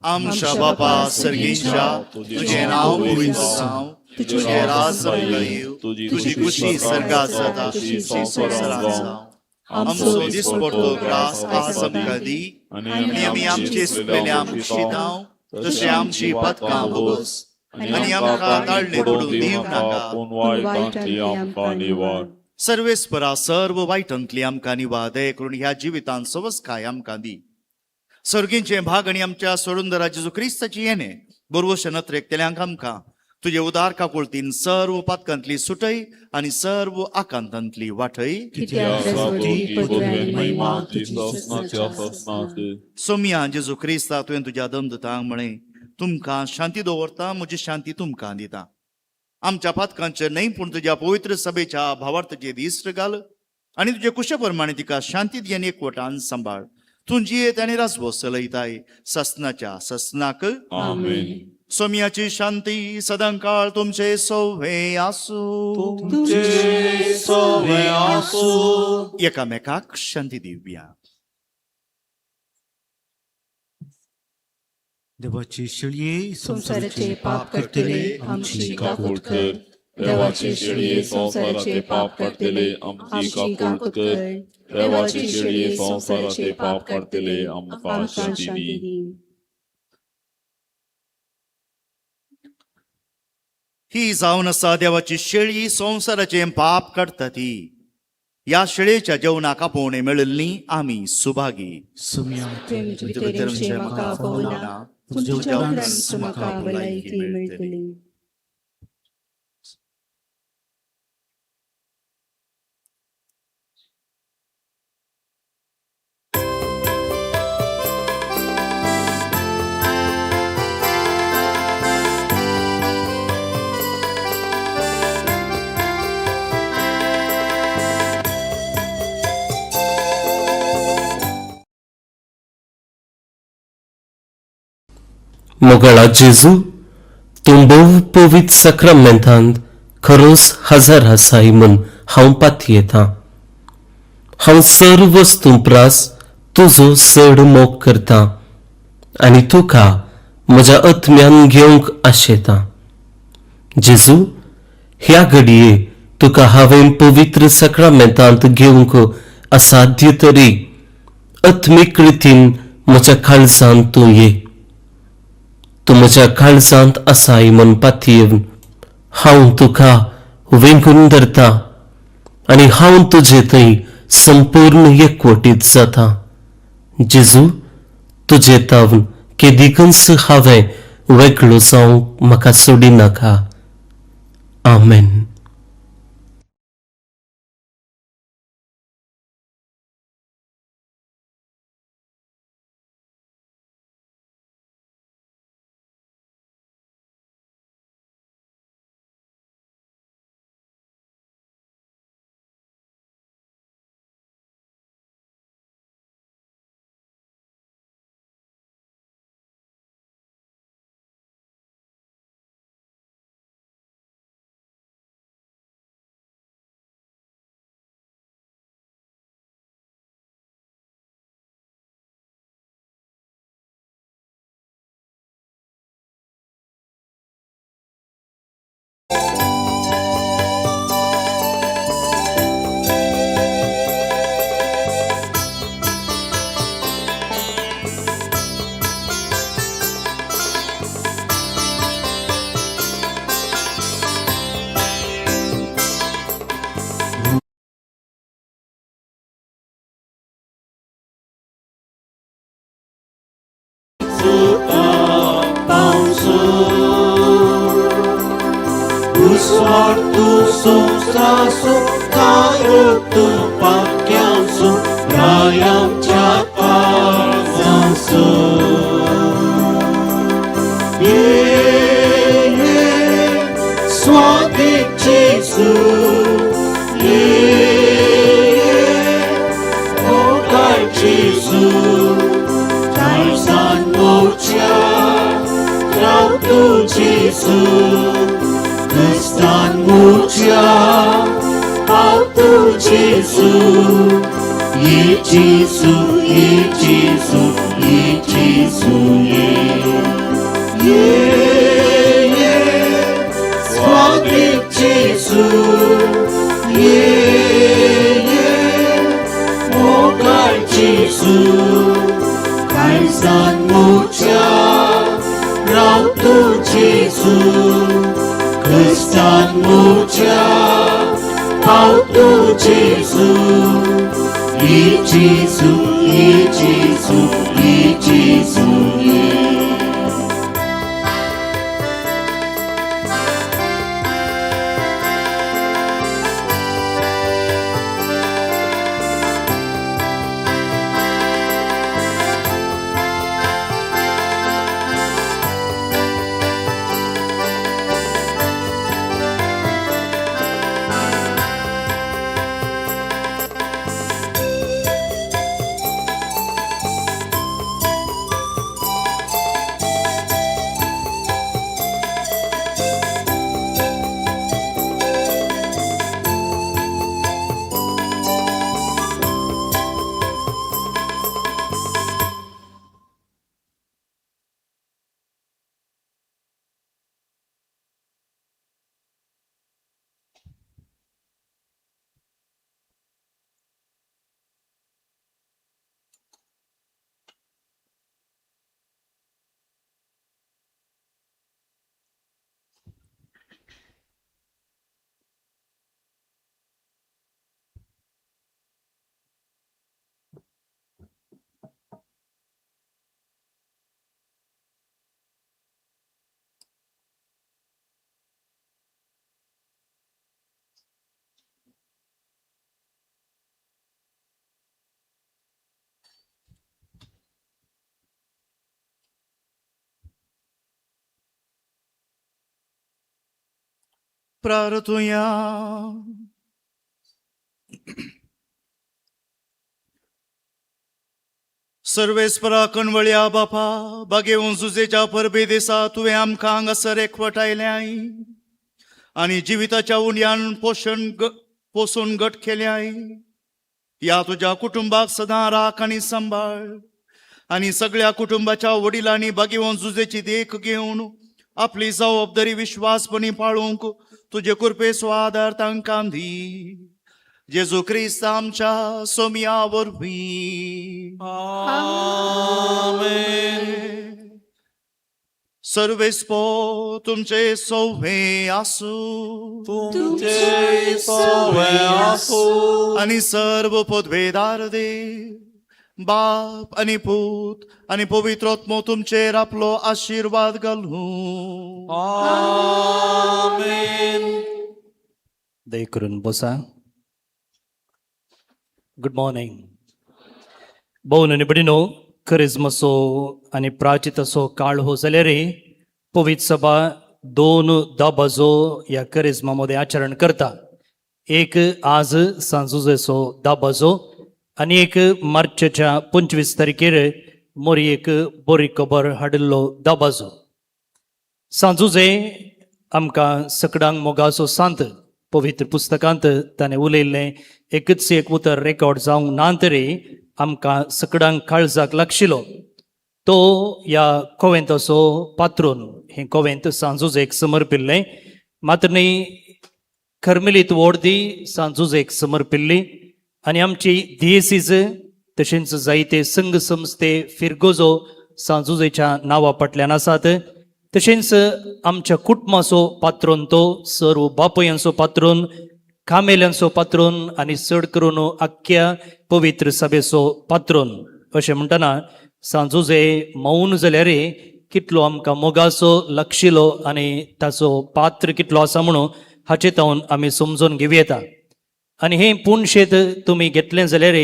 आमच्या बापा सर्गीच्या तुझे नाव पवित्र जावं, तुझे राज येवं, तुझी खुशी सर्गात जाता तशी संवसारात जावं. आमचो दिसपडटो ग्रास आज आमकां दी, आनी आमी आमचे सुटलेले आमकां तशें आमची पदकां भोगोस, आनी आमकां ताळणे पडूंक दिवं नाका. सर्वेस्परा सर्व वायटांतली आमकां निवार दया करून ह्या जिवितांत सवस्काय आमकां दी. सर्गींचे भाग आनी आमच्या सोडूंदरा जेजू क्रिस्ताची येणे बरोवशे नत्रेक तेल्यांक आमकां तुजे उदार काकुळतीन सर्व पातकांतली सुटय आनी सर्व आकांतांतली वाटय. सोम्या जेजू क्रिस्ता तुवें तुज्या दंदतांक म्हळें, तुमकां शांती दवरता, म्हजी शांती तुमकां दिता. आमच्या पातकांचेर न्हय पूण तुज्या पवित्र सभेच्या भावार्थाचेर दिश्ट घाल आनी तुजे कुशे प्रमाणे तिका शांती दियेन एकवटान सांबाळ. तुझी येत आनी राजवो चलयताय ससनाच्या ससनाक. सोम्याची शांती सदांकाळ तुमचे सौवे आसूं. एकामेकाक शांती दिवया. देवाची शिळये संसाराचे पाप करतले आमची काकूट कर. देवाची शिळये संसाराचे पाप करतले आमची काकूट कर. देवाची शिळये संसाराचे पाप करतले आमकां शांती दी. ही जावन आसा देवाची शेळी संसाराचे पाप काडटा ती. या शेळयेच्या जेवणाक आपोवणे मेळिल्ली आमी सुभागी. म्हाका पळोवना पूण तुज्या उपरांत म्हाका भलायकी मेळटली. मोगळा जेजू तूं बहु पवित्र सक्रमेंतांत खरोच हजर आसाय म्हूण हांव पातयेतां. हांव सर्व वस्तूंपरास तुजो चड मोग करतां आनी तुका म्हज्या आत्म्यान घेवंक आशेतां. जेजू, ह्या घडये तुका हांवें पवित्र सक्रमेंतांत घेवंक असाध्य तरी आत्मीक रितीन म्हज्या काळजांत तूं ये. तूं म्हज्या काळजांत आसाय म्हूण पातयेवन हांव तुका वेंगून धरतां आनी हांव तुजे थंय संपूर्ण एकवटीत जाता. जेजू, तुजे तावन केदिकच हांवें वेगळो जावंक म्हाका सोडिनाका. आमेन. 소사소 가로도 박양소 라양자파산소 예예 스와디치수 예예 오갈치수 달산모차 라우투지수 Kristan mucha auto Jesu Ye Jesu Ye Jesu Ye Jesu Ye Ye Ye Swami Jesu Ye Ye Mogai Jesu Kristan mucha auto Jesu Kristan mucha auto Jesu Ye Jesu Ye Jesu Ye Jesu Ye प्रार्थूया. सर्वेस्परा कणवळ्या बापा बागेवून जुजेच्या परबे दिसा तुवें आमकां हांगासर एकवटायल्याय आनी जिविताच्या उंड्यान पोसून गट केल्याय. या तुझ्या कुटुंबाक सदां राख आनी सांबाळ आनी सगळ्या कुटुंबाच्या वडिलांनी बागेवून जुजेची देख घेवन आपली जबाबदारी विश्वासपणी पाळूंक तुझे कृपे स्वादार तांकां दी. जेजू क्रिस्त आमच्या सोमिया वरवीं. सर्वेस्पो तुमचे सौवे आसूं तुमचे सोवे आसूं आनी सर्व पदवेदार देव बाप आनी पूत आनी पवित्रोत्मो तुमचेर आपलो आशीर्वाद घालूं. आमेन. दय करून बसा. Good morning. भोवन आनी भयणीनो, करिज्माचो आनी प्राचिताचो काळ हो जाल्यार पवित्र सभा 2-10 ह्या करिज्मामध्ये आचरण करता. एक आज सांजुजेचो 10 आनी एक मार्चच्या 25 तारखेर मोरी एक बरी खबर हाडिल्लो 10. सांजुजे आमकां सकडांक मोगाचो सांत पवित्र पुस्तकांत ताणें उलयल्लें एकच एक उतर रेकॉर्ड जावंक ना तरी आमकां सकडांक काळजाक लागशिल्लो. तो ह्या कोवेंताचो पात्रोन हें कोवेंत सांजुजेक समर्पिल्लें. मात्र न्ही कर्मेलीत वोर्दी सांजुजेक समर्पिल्ली आनी आमची दिएसीज तशेंच जायते संघ संस्थे फिरगोजो सांजुजेच्या नांवा फाटल्यान आसात. तशेंच आमच्या कुटुंबाचो पात्रोन तो सर्व बापयांचो पात्रोन, कामेल्यांचो पात्रोन आनी चड करून आख्ख्या पवित्र सभेचो पात्रोन. अशें म्हणटना सांजुजे मौन जाल्यार कितलो आमकां मोगाचो लागशिल्लो आनी ताचो पात्र कितलो आसा म्हणून हाचे तावन आमी समजून घेवं येता. आनी हें पुणशेत तुमी घेतलें जाल्यार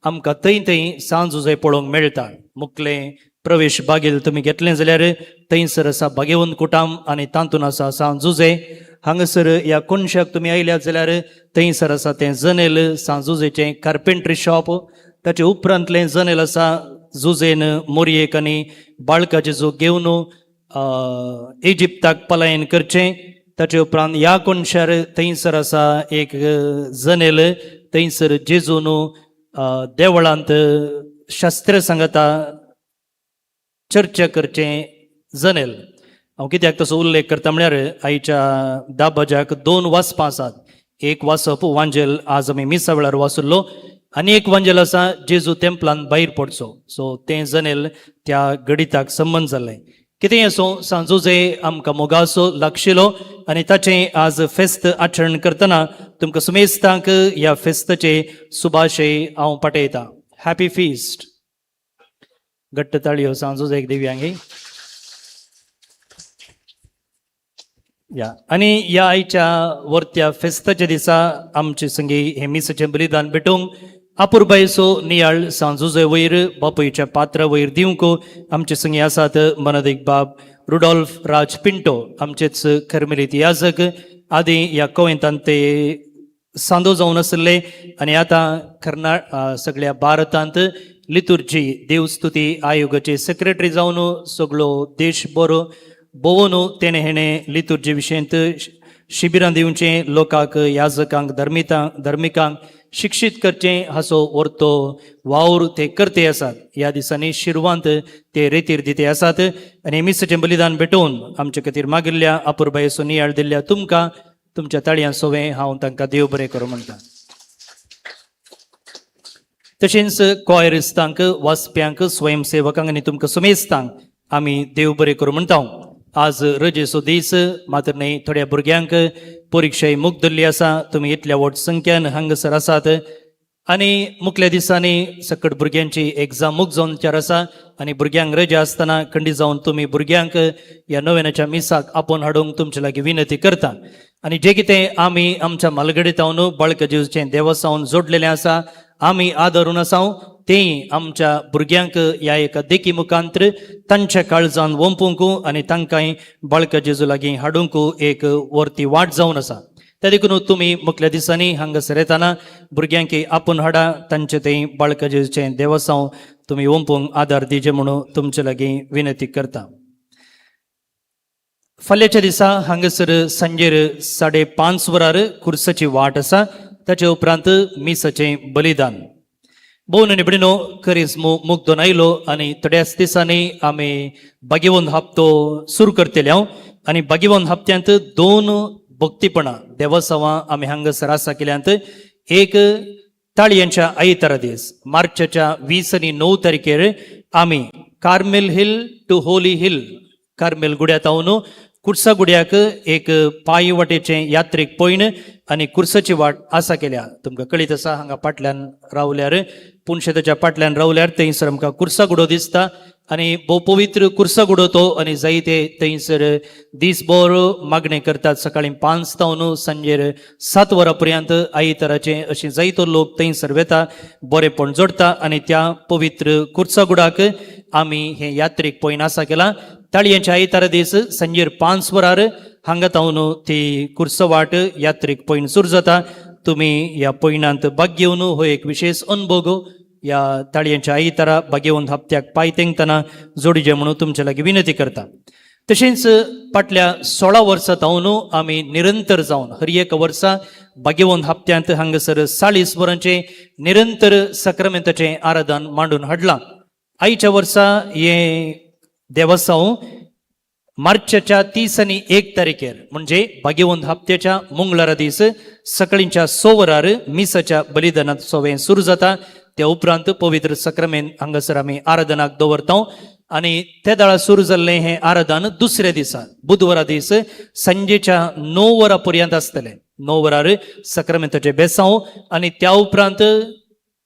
आमकां थंय थंय सांज उजय पळोवंक मेळटा. मुखलें प्रवेश बागेल तुमी घेतलें जाल्यार थंयसर आसा भाग्यवंत कुटाम आनी तातूंत आसा सांज उजय. हांगासर ह्या कोनशाक तुमी आयल्यात जाल्यार थंयसर आसा तें जनेल सांज उजयचें कार्पेंट्री शॉप. ताचे उपरांतलें जनेल आसा जुजेन मोरयेक आनी बाळकाचे जो घेवन इजिप्ताक पलायन करचें. ताचे उपरांत ह्या कोनशार थंयसर आसा एक जनेल. थंयसर जेजून देवळांत शास्त्र सांगता चर्चा करचें जनेल. हांव कित्याक तसो उल्लेख करता म्हळ्यार आयच्या दाबाज्याक 2 वाचपां आसात. एक वाचप वांजेल आज आमी मिसा वेळार वाचुल्लो आनी एक वांजेल आसा जेजू तेंपलान भायर पडचो. सो तें जनेल त्या गणिताक संबंद जाल्लें. कितेंय असो सांजोजे आमकां मोगासो लागशिलो आनी ताचें आज फेस्त आचरण करतना तुमकां सुमेस्तांक ह्या फेस्ताचे सुभाशय हांव पाठयतां. Happy fist. घट्ट ताळयो सांजोजेक दिव्यांगी. या आनी ह्या आयच्या वर्त्या फेस्ताच्या दिसा आमचे संगी हे मिसाचें बलिदान भेटूंक अपुर्बायेचो नियाळ सांजुजे वयर बापयच्या पात्रा वयर दिवंक आमचे संगी आसात मनदीक बाब रुडॉल्फ राज पिंटो, आमचेच कर्मेलीत याजक. आदी ह्या कोयंतान ते सांदो जावन आसले आनी आतां सगळ्या भारतांत लितुर्जी देवस्तुती आयोगाचे सेक्रेटरी जावन सगळो देश बरो भोवून हेणें लितुर्जी विशयंत शिबिरां दिवचें, लोकांक याजकांक धर्मिकांक शिक्षीत करचें हाचो व्हरतो वावर ते करते आसात. ह्या दिसांनी शिरवांत ते रेतीर दिते आसात आनी मिसाचें बलिदान भेटोवन आमचे खातीर मागिल्ल्या अपुर्बायेचो नियाळ दिल्ल्या तुमकां तुमच्या ताळयां सोवें हांव तांकां देव बरें करूं म्हणटा. तशेंच कॉयरिस्तांक, वाचप्यांक, स्वयंसेवकांक आनी तुमकां सुमेस्तांक आमी देव बरें करूं म्हणटा. आज रजेचो दीस, मात्र न्ही थोड्या भुरग्यांक परिक्षाय मूक धरली आसा. तुमी इतल्या व्हड संख्यान हांगासर आसात आनी मुखल्या दिसांनी सकट भुरग्यांची एग्जाम मूक जावन विचार आसा आनी भुरग्यांक रजा आसतना खंडी जावन तुमी भुरग्यांक ह्या नोवेनाच्या मिसाक आपोवन हाडूंक तुमचे लागीं विनंती करता. आनी जें कितें आमी आमच्या मालगडीतावन बाळका जेजूचें देवासावन जोडलेलें आसा, आमी आदरून आसाव तें आमच्या भुरग्यांक ह्या एका देखी मुखांतर तांच्या काळजान वंपूंक आनी तांकांय बाळका जेजू लागीं हाडूंक एक वर्ती वाट जावन आसा. त्या देखून तुमी मुखल्या दिसांनी हांगासर येताना भुरग्यांक आपूण हाडा, तांचे तें बाळका जेजूचें देवासाव तुमी वंपूंक आदार दिजे म्हणून तुमचे लागीं विनंती करता. फाल्यांच्या दिसा हांगासर सांजेर 5:30 वरार खुर्साची वाट आसा. ताचे उपरांत मिसाचें बलिदान. भोवन निबडिनो करिस्मो मूक दोन आयलो आनी थोड्याच दिसांनी आमी भाग्यवंत हप्तो सुरू करतले आनी भाग्यवंत हप्त्यांत 2 भक्तीपणां देवासावां आमी हांगासर आसा केल्यांत. एक ताळयांच्या आयतारा दीस मार्चाच्या 20 आनी 9 तारखेर आमी Carmel Hill to Holy Hill, Carmel गुड्यांतावन कुर्सा गुड्याक एक पांय वाटेचें यात्रेक पयण आनी कुर्साची वाट आसा केल्या. तुमकां कळीत आसा हांगा फाटल्यान रावल्यार पुणशेताच्या फाटल्यान रावल्यार थंयसर आमकां कुर्सा गुडो दिसता आनी भोव पवित्र कुर्सा गुडो तो आनी जायते थंयसर दिसभर मागणी करतात. सकाळीं 5 तावन सांजेर 7 वरां पर्यंत आयताराचे अशें जायतो लोक थंयसर वेता, बरेपण जोडटा आनी त्या पवित्र कुर्सा गुडाक आमी हे यात्रेक पयण आसा केला. ताळयांच्या आयतारा दीस सांजेर 5 वरार हांगा तावन ती कुर्सा वाट यात्रेक पयण सुरू जाता. तुमी ह्या पयणांत भाग घेवन हो एक विशेष अनुभव ह्या ताळयांच्या आयतारा भाग्यवंत हप्त्याक पांय तेंगतना जोडिजे म्हणून तुमचे लागीं विनंती करता. तशेंच फाटल्या 16 वर्सां तावन आमी निरंतर जावन हर एक वर्सा भाग्यवंत हप्त्यांत हांगासर 40 वरांचें निरंतर सक्रामेंताचें आराधन मांडून हाडलां. आयच्या वर्सा हें देवासाव मार्चाच्या 30 आनी 1 तारखेर म्हणजे भाग्यवंत हप्त्याच्या मंगळारा दीस सकाळींच्या 6 वरार मिसाच्या बलिदानांत सोवें सुरू जाता. त्या उपरांत पवित्र सक्रामेंत हांगासर आमी आराधनाक दवरता आनी त्या दाळा सुरू जाल्लें हें आराधन दुसऱ्या दिसा बुधवारा दीस सांजेच्या 9 वरां पर्यंत आसतलें. 9 वरार सक्रामेंताचें बेसांव आनी त्या उपरांत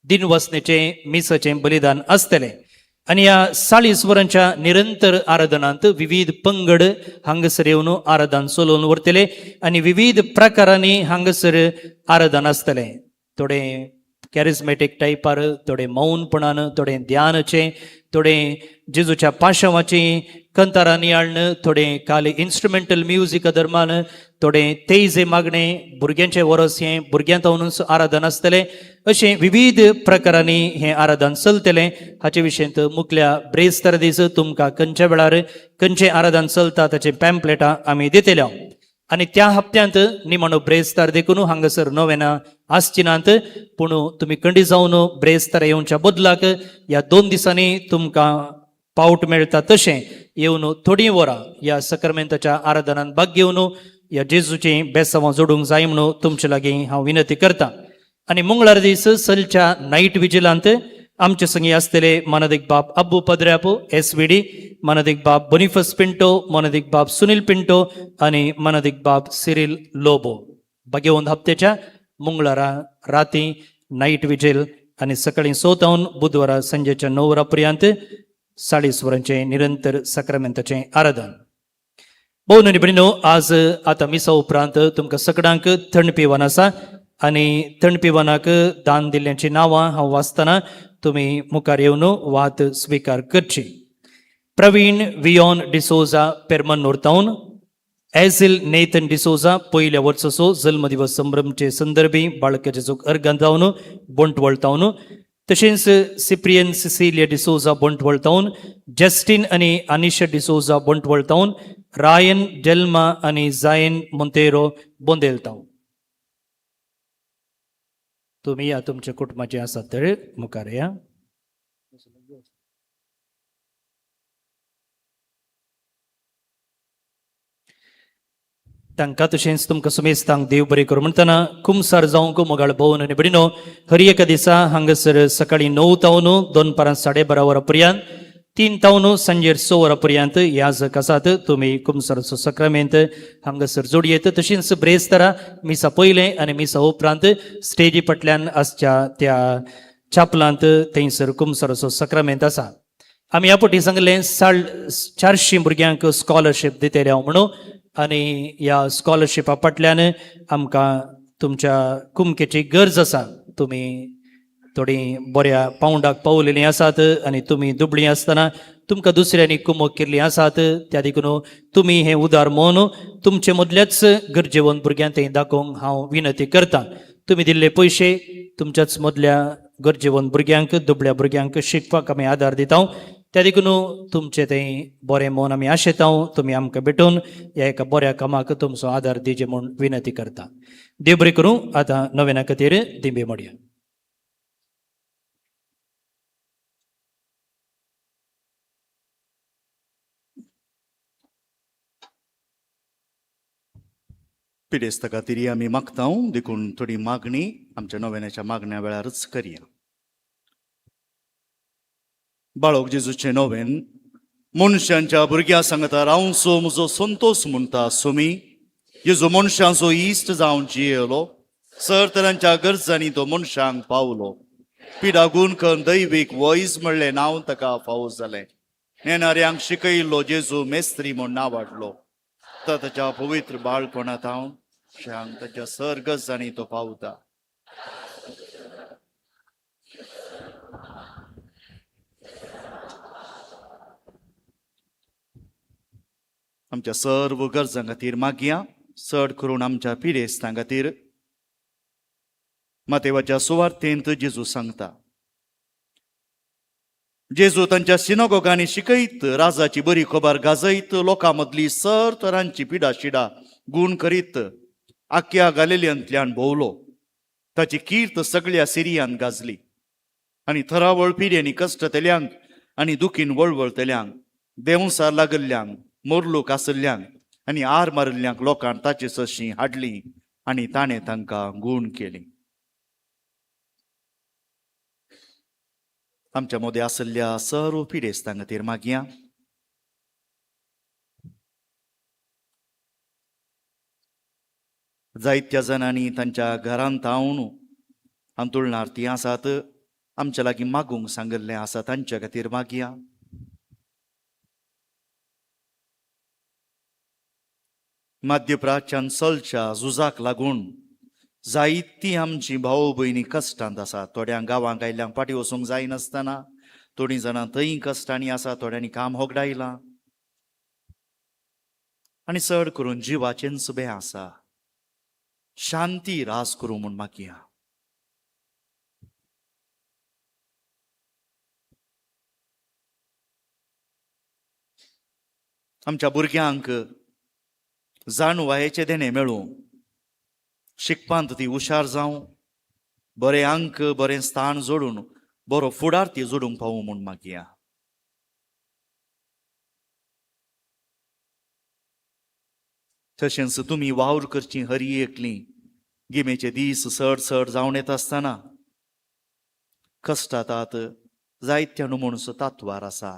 दिनवसणेचें मिसाचें बलिदान आसतलें. आणि ह्या 40 वरांच्या निरंतर आराधनांत विविध पंगड हांगसर येवन आराधन चलोवन व्हरतले आणि विविध प्रकारांनी हांगसर आराधन आसतले. थोडे कॅरिझमॅटिक टायपार, थोडे मौनपणान, थोडे ध्यानाचे, थोडे जेजूच्या पाशवाची कंतारां नियाळण, थोडे काल इन्स्ट्रुमेंटल म्युझिक धर्मान, थोडे तेजे मागणे, भुरग्यांचे वरस हे भुरग्यां तावन आराधन आसतले. अशें विविध प्रकारांनी हे आराधन चलतले. हाचे विशयंत मुखल्या ब्रेस्तार दीस तुमकां खंयच्या वेळार खंयचें आराधन चलता ताचे पॅम्पलेटां आमी दितले. आणि त्या हप्त्यांत निमाणो ब्रेस्तार देखून हांगासर नोवेना आसची नात, पूण तुमी खंडी जावन ब्रेस्तार येवच्या बदलाक ह्या 2 दिसांनी तुमकां पावट मेळटा तशें येवन थोडीं वरां ह्या सक्रामेंताच्या आराधनांत भाग घेवन ह्या जेजूची बेसांवां जोडूंक जाय म्हणून तुमचे लागीं हांव विनंती करतां. आणि मंगळार दीस सलच्या नायट विजिलांत आमचे संगी आसतले मानदिक बाब अब्बू पद्र्याप SVD, मानदिक बाब बोनिफस पिंटो, मानदिक बाब सुनील पिंटो आणि मानदिक बाब सिरिल लोबो. बागेवंत हप्त्याच्या मंगळारा राती नाईट विजेल आणि सकाळी 7 बुधवारा संजेच्या 9 वरांपर्यंत 40 वरांचे निरंतर सक्रामेंताचे आराधन. भोवननी भयणीनो, आज आता मिसा उपरांत तुमकां सगळ्यांक थंड पिवन आसा आणि थंड पिवनाक दान दिल्ल्यांची नांवां हांव वाचतना तुमी मुखार येवन वात स्विकार करची. प्रवीण वियोन डिसोजा पेरमन नोर्तावन, एझिल नेथन डिसोजा पयल्या वर्साचो जल्मदिवस संभ्रमचे संदर्भी बाळकाचे चूक अर्गां जावन बोंटवळतावन, तशेंच सिप्रियन सिसिलिया डिसोजा बोंटवळतावन, जस्टिन आणि अनिशा डिसोजा बोंटवळतावन, रायन डेल्मा आणि जायन मोंतेरो बोंदेलतावन. तुम्ही या तुमच्या कुटुंबाचे आसात तर मुखार या. तांकां तशेंच तुमकां सुमेस्तांक देव बरें करूं म्हणटना कुमसार जावंक मोगाळ भोवन आनी भयणीनो, हर एका दिसा हांगासर सकाळी 9 तावन 2 12:30 वरांपर्यंत, 3 तावन सांजेर 6 वरांपर्यंत याजक आसात. तुमी कुमसाराचो सक्रामेंत हांगासर जोडयेत. तशेंच ब्रेस्तारा मिसा पयले आनी मिसा उपरांत स्टेजी फाटल्यान आसच्या त्या चापलांत थंयसर कुमसाराचो सक्रामेंत आसा. आमी ह्या फावटी सांगलें 400 भुरग्यांक स्कॉलरशीप दितले हांव म्हणून, आनी ह्या स्कॉलरशिपा फाटल्यान आमकां तुमच्या कुमकेची गरज आसा. तुमी थोडीं बऱ्या पावंडाक पावलेलीं आसात आनी तुमी दुबळीं आसतना तुमकां दुसऱ्यांनी कुमक केल्ली आसात. त्या देखून तुमी हें उदार मोन तुमचे मदल्याच गरजेवंत भुरग्यांक थंय दाखोवंक हांव विनंती करतां. तुमी दिल्ले पयशे तुमच्याच मदल्या गरजेवंत भुरग्यांक, दुबळ्या भुरग्यांक शिकपाक आमी आदार दिता. त्या देखून तुमचें तें बरें मोन आमी आशेता. तुमी आमकां भेटून ह्या एका बऱ्या कामाक तुमचो आदार दिजे म्हूण विनंती करता. देव बरें करूं. आतां नव्याना खातीर दिंबे मोडया. पिडेस्ता खातीर आमी मागता देखून थोडी मागणी आमच्या नव्यानाच्या मागण्या वेळारच करया. बाळोक जेजूचे नोवेन, मनशांच्या भुरग्यां सांगता रावसो म्हजो संतोष म्हणटा सुमी. जेजू मनशांचो इश्ट जावन जियेलो, सर तरांच्या गरजांनी तो मनशांक पावलो. पिडागून खन दैवीक वॉइस म्हणलें नांव ताका फावो जालें. नेणाऱ्यांक शिकयल्लो जेजू मेस्त्री म्हूण नांव वाडलो. ताच्या पवित्र बाळपणांत हांव ताच्या सर गरजांनी तो पावता. आमच्या सर्व गरजां खातीर मागया. चड करून आमच्या पिडेस्तां खातीर. मातेवाच्या सुवार्थेंत जेजू सांगता, जेजू तांच्या सिनोगोगांनी शिकयत, राजाची बरी खबर गाजयत, लोकां मदली सर तरांची पिडा शिडा गूण करीत आख्या गालिलियांतल्यान भोवलो. ताची कीर्त सगळ्या सिरियान गाजली आनी थरावळ पिड्यांनी कश्टतल्यांक आनी दुखीन वळवळतल्यांक, देंवसार लागल्ल्यांक, मोरलूक आसल्ल्यांक आनी आर मारिल्ल्यांक लोकांक ताची सशी हाडली आनी ताणें तांकां गूण केली. आमच्या मदें आसल्ल्या सर्व पिडेस्तां खातीर मागया. जायत्या जाणांनी तांच्या घरांत हांव अंतुळनार्थी आसात. आमच्या लागीं मागूंक सांगिल्लें आसा तांच्या खातीर मागया. मध्यप्राच्यान चलच्या झुजाक लागून जायतीं आमची भाव भयणी कश्टांत आसा. थोड्यांक गांवांक आयल्यांक फाटीं वचूंक जायनासतना, थोडीं जाणां थंय कश्टांनी आसा, थोड्यांनी काम होगडायलां आनी चड करून जिवाचें सुबें आसा. शांती रास करूं म्हूण मागया. आमच्या भुरग्यांक जाणवायेचें देणें मेळूं, शिकपांत ती हुशार जावं, बरें अंक बरें स्थान जोडून बरो फुडार ती जोडूंक पावूं म्हूण मागया. तशेंच तुमी वावर करची हरी एकलीं. गिमेचे दीस चड चड जावन येता आसतना कश्टातात जायत्या मनूस तातवार आसा.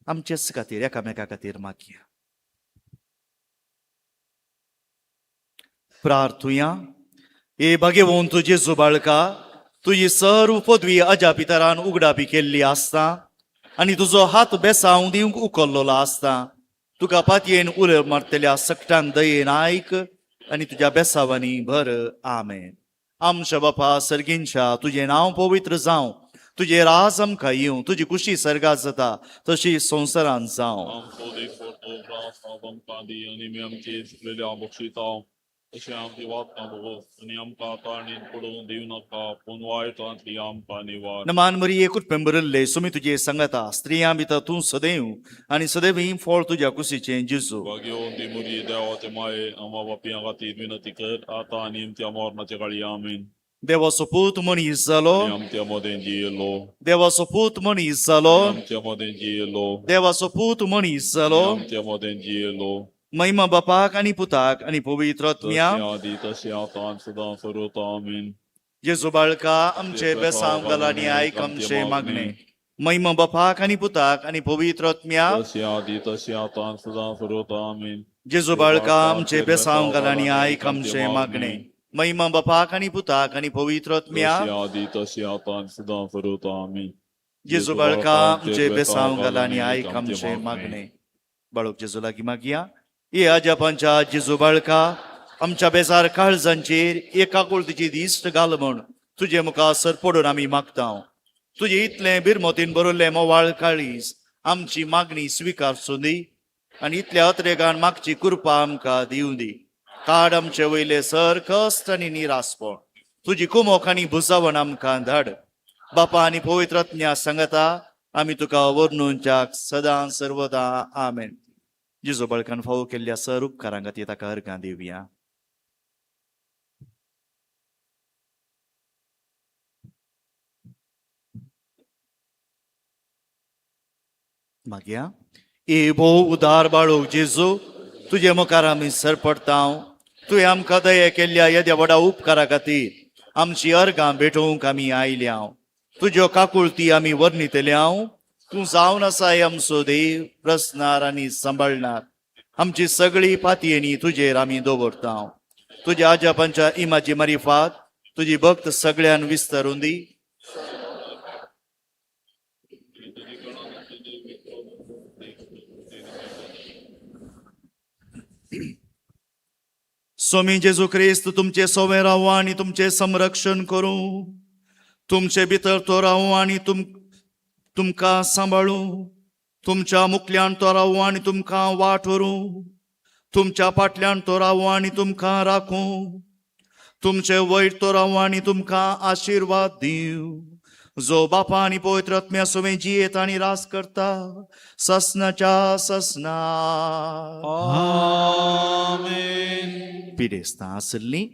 आमचेच खातीर एकामेका खातीर मागया. प्रार्थुया. हे भगवंत जेजू बाळका, तुजी सर्व पदवी अजा पितरान उगडापी केल्ली आसता आनी तुजो हात बेसांव दिवंक उखल्लोलो आसता. तुका पातयेन उर मारतल्या सकटान दयेन आयक आनी तुज्या बेसावांनी भर. आमेन. आमच्या बापा सर्गींच्या, तुजें नांव पवित्र जावं, तुजें राज आमकां येवं, तुजी खुशी सर्गात जाता तशी संवसारांत जावं. आमचो देश व्हरतो, त्रास आमकां दी आनी आमी आमचे चुकलेल्या बक्षितांव. तशें आमची वागता भोगोस आनी आमकां तारणेन पडोवन दिवं नाका, पूण वायटांतली आमकां निवार. नमान मरी एकूच पेंबरल्ले सुमी तुजे सांगाता. स्त्रियां भितर तूं सदैव आनी सदैव फळ तुज्या कुशीचें जेजू. भाग्यवंती मुरी देवाचे माये, आम्हा बापयां खातीर विनंती कर, आतां आनी आमच्या मरणाच्या काळी. आमेन. देवाचो पूत मनीस जालो, आनी आमच्या मदें जियेलो. देवाचो पूत मनीस जालो, आमच्या मदें जियेलो. देवाचो पूत मनीस जालो. आमच्या मदें जियेलो. महिमा बापाक आनी पुताक आनी पवित्र आत्म्या. तशें आदी तशें आतां सदां सर्वता. आमेन. जेजू बाळका, आमचे बेसांव घाल आनी आयक आमचे मागणे. महिमा बापाक आनी पुताक आनी पवित्र आत्म्या. तशें आदी तशें आतां सदां सर्वता. आमेन. जेजू बाळका, आमचे बेसांव घाल आनी आयक आमचे मागणे. महिमा बापाक आनी पुताक आनी पवित्र आत्म्या. तशें आदी तशें आतां सदां सर्वता. आमेन. जेजू बाळका, आमचे बेसांव घाल आनी आयक आमचे मागणे. बाळूक जेजू लागीं मागया. ये अजापांच्या जेजू बाळका, आमच्या बेजार काळजांचेर एका कुळतीची दिश्ट घाल म्हूण तुजे मुखासर पडून आमी मागता. तुजे इतलें बिरमोतीन बरोल्लें मोवाळ काळीज आमची मागणी स्विकारसूं दी आनी इतल्या अत्रेगान मागची कृपा आमकां दिवं दी. काड आमचे वयले सर कश्ट आनी निरासपण. तुजी कुमोक आनी बुजावण आमकां धाड. बापा आनी पवित्र आत्म्या सांगता आमी तुका वर्णुंच्याक सदां सर्वदा. आमेन. जेजू बाळकान फावो केल्ल्या सर उपकारां खातीर ताका अर्गां दिवया. मागया. ए भोव उदार बाळो जेजू, तुजे मुखार आमी सरपडटा. तुवें आमकां दया केल्ल्या येद्या व्हडा उपकारा खातीर आमची अर्गां भेटोवंक आमी आयल्या. तुज्यो काकुळटी आमी वर्णितल्या. तूं जावन आसाय आमचो देव, प्रस्नार आनी सांबाळणार. आमची सगळी पातयेनी तुजेर आमी दवरता. तुज्या आजापांच्या इमाची मारिफात तुजी भक्त सगळ्यान विस्तारून दी. स्वामी जेजू ख्रिस्त तुमचे सोवे रावो आनी तुमचे संरक्षण करूं. तुमचे भितर तो रावो आनी तुमकां सांबाळूं. तुमच्या मुखल्यान तो रावो आनी तुमकां वाठोरूं. तुमच्या फाटल्यान तो रावो आनी तुमकां राखूं. तुमचे वयर तो रावो आनी तुमकां आशिर्वाद दिवं. जो बापा आनी पवित्र आत्म्या सोवे जियेत आनी रास करता ससनाच्या ससना. आमेन. पिडेस्तां आसली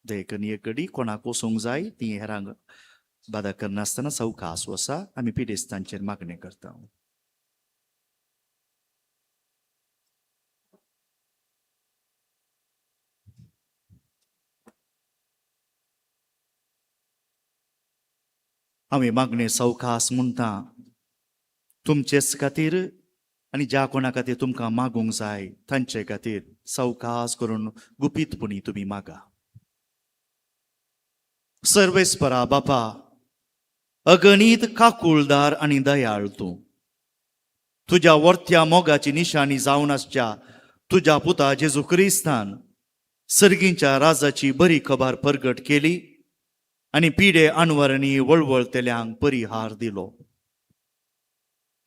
देखणी कडी कोणाक वचूंक जाय ती हेरांक बादा करनासतना सवकास वसा. आमी पिडेस्तांचेर मागणी करता. आमी मागणे सवकास म्हणटा तुमचेच खातीर आनी ज्या कोणा खातीर तुमकां मागूंक जाय तांचे खातीर सवकास करून गुपीतपणी तुमी मागा. सर्वेस्परा बापा, अगणित काकुळदार आणि दयाळ तूं तुझ्या वर्त्या मोगाची निशाणी जावन आसच्या तुझ्या पुता जेजू क्रिस्तान सर्गींच्या राजाची बरी खबर प्रगट केली आणि पिडे अनवरांनी वळवळतेल्यांक परिहार दिलो.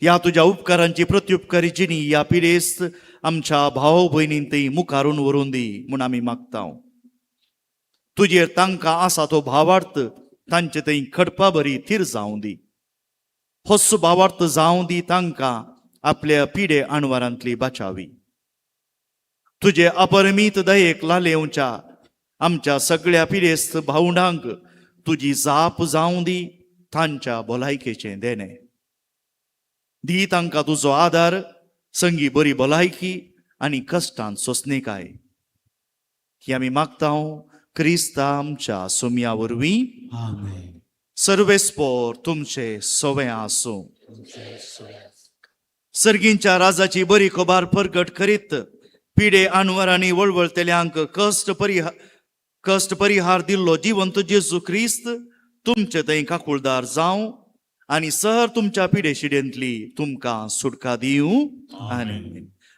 या तुझ्या उपकारांची प्रत्युपकारी जिणी या पिडेस्त आमच्या भाव भयणींतय मुखारून व्हरून दी म्हूण आमी मागता. तुजेर तांकां आसा तो भावार्थ तांचे थंय खडपा बरी थीर जावं दी. होस भावार्थ जावं दी तांकां आपल्या पिडे अणवारांतली बचावी. तुझे अपरमीत दयेक लालेवच्या आमच्या सगळ्या पिडेस्त भावंडांक तुजी जाप जावं दी तांच्या भलायकेचे देणे दी. तांकां तुजो आदार संगी बरी भलायकी आनी कश्टांत सोंसणेकाय ही आमी मागता क्रिस्ता आमच्या सुमया वरवीं. सर्वेस्पोर तुमचे सोवे आसूं. सर्गींच्या राजाची बरी खबर प्रगट करीत पिडे अनवरांनी वळवळतेल्यांक कष्ट परिहार दिल्लो जिवंत जेजू क्रिस्त तुमचे थंय काकुळदार जावं आनी सहर तुमच्या पिडे शिडेंतली तुमकां सुटका दिवं.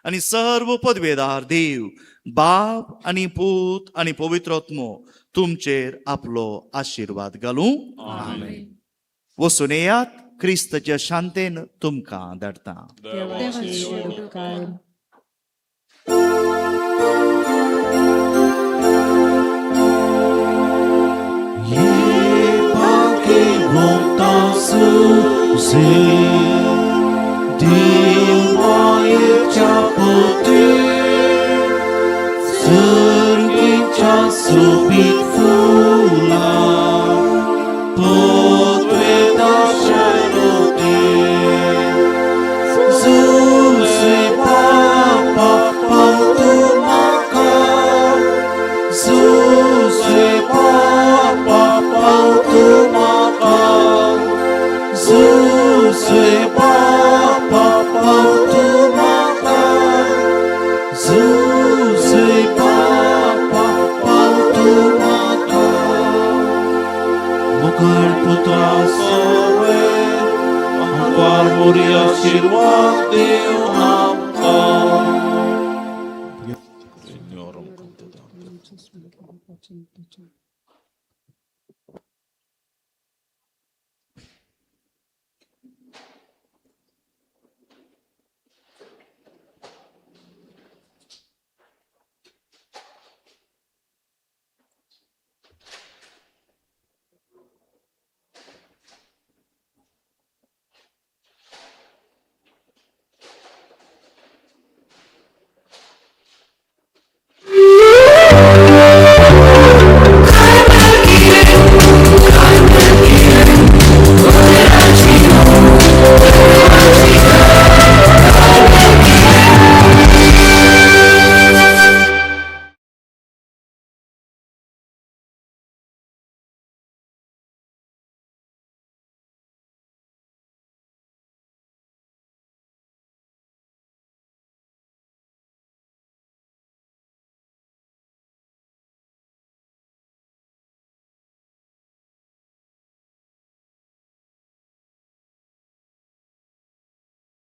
आनी सर्व पदवेदार देव बाप आनी पूत आनी पवित्रोत्मो तुमचेर आपलो आशीर्वाद घालूं. वचून येयात. क्रिस्ताच्या शांतेन तुमकां धाडटा. देवाचे उपकार. आशीर्वाद देव आमकां.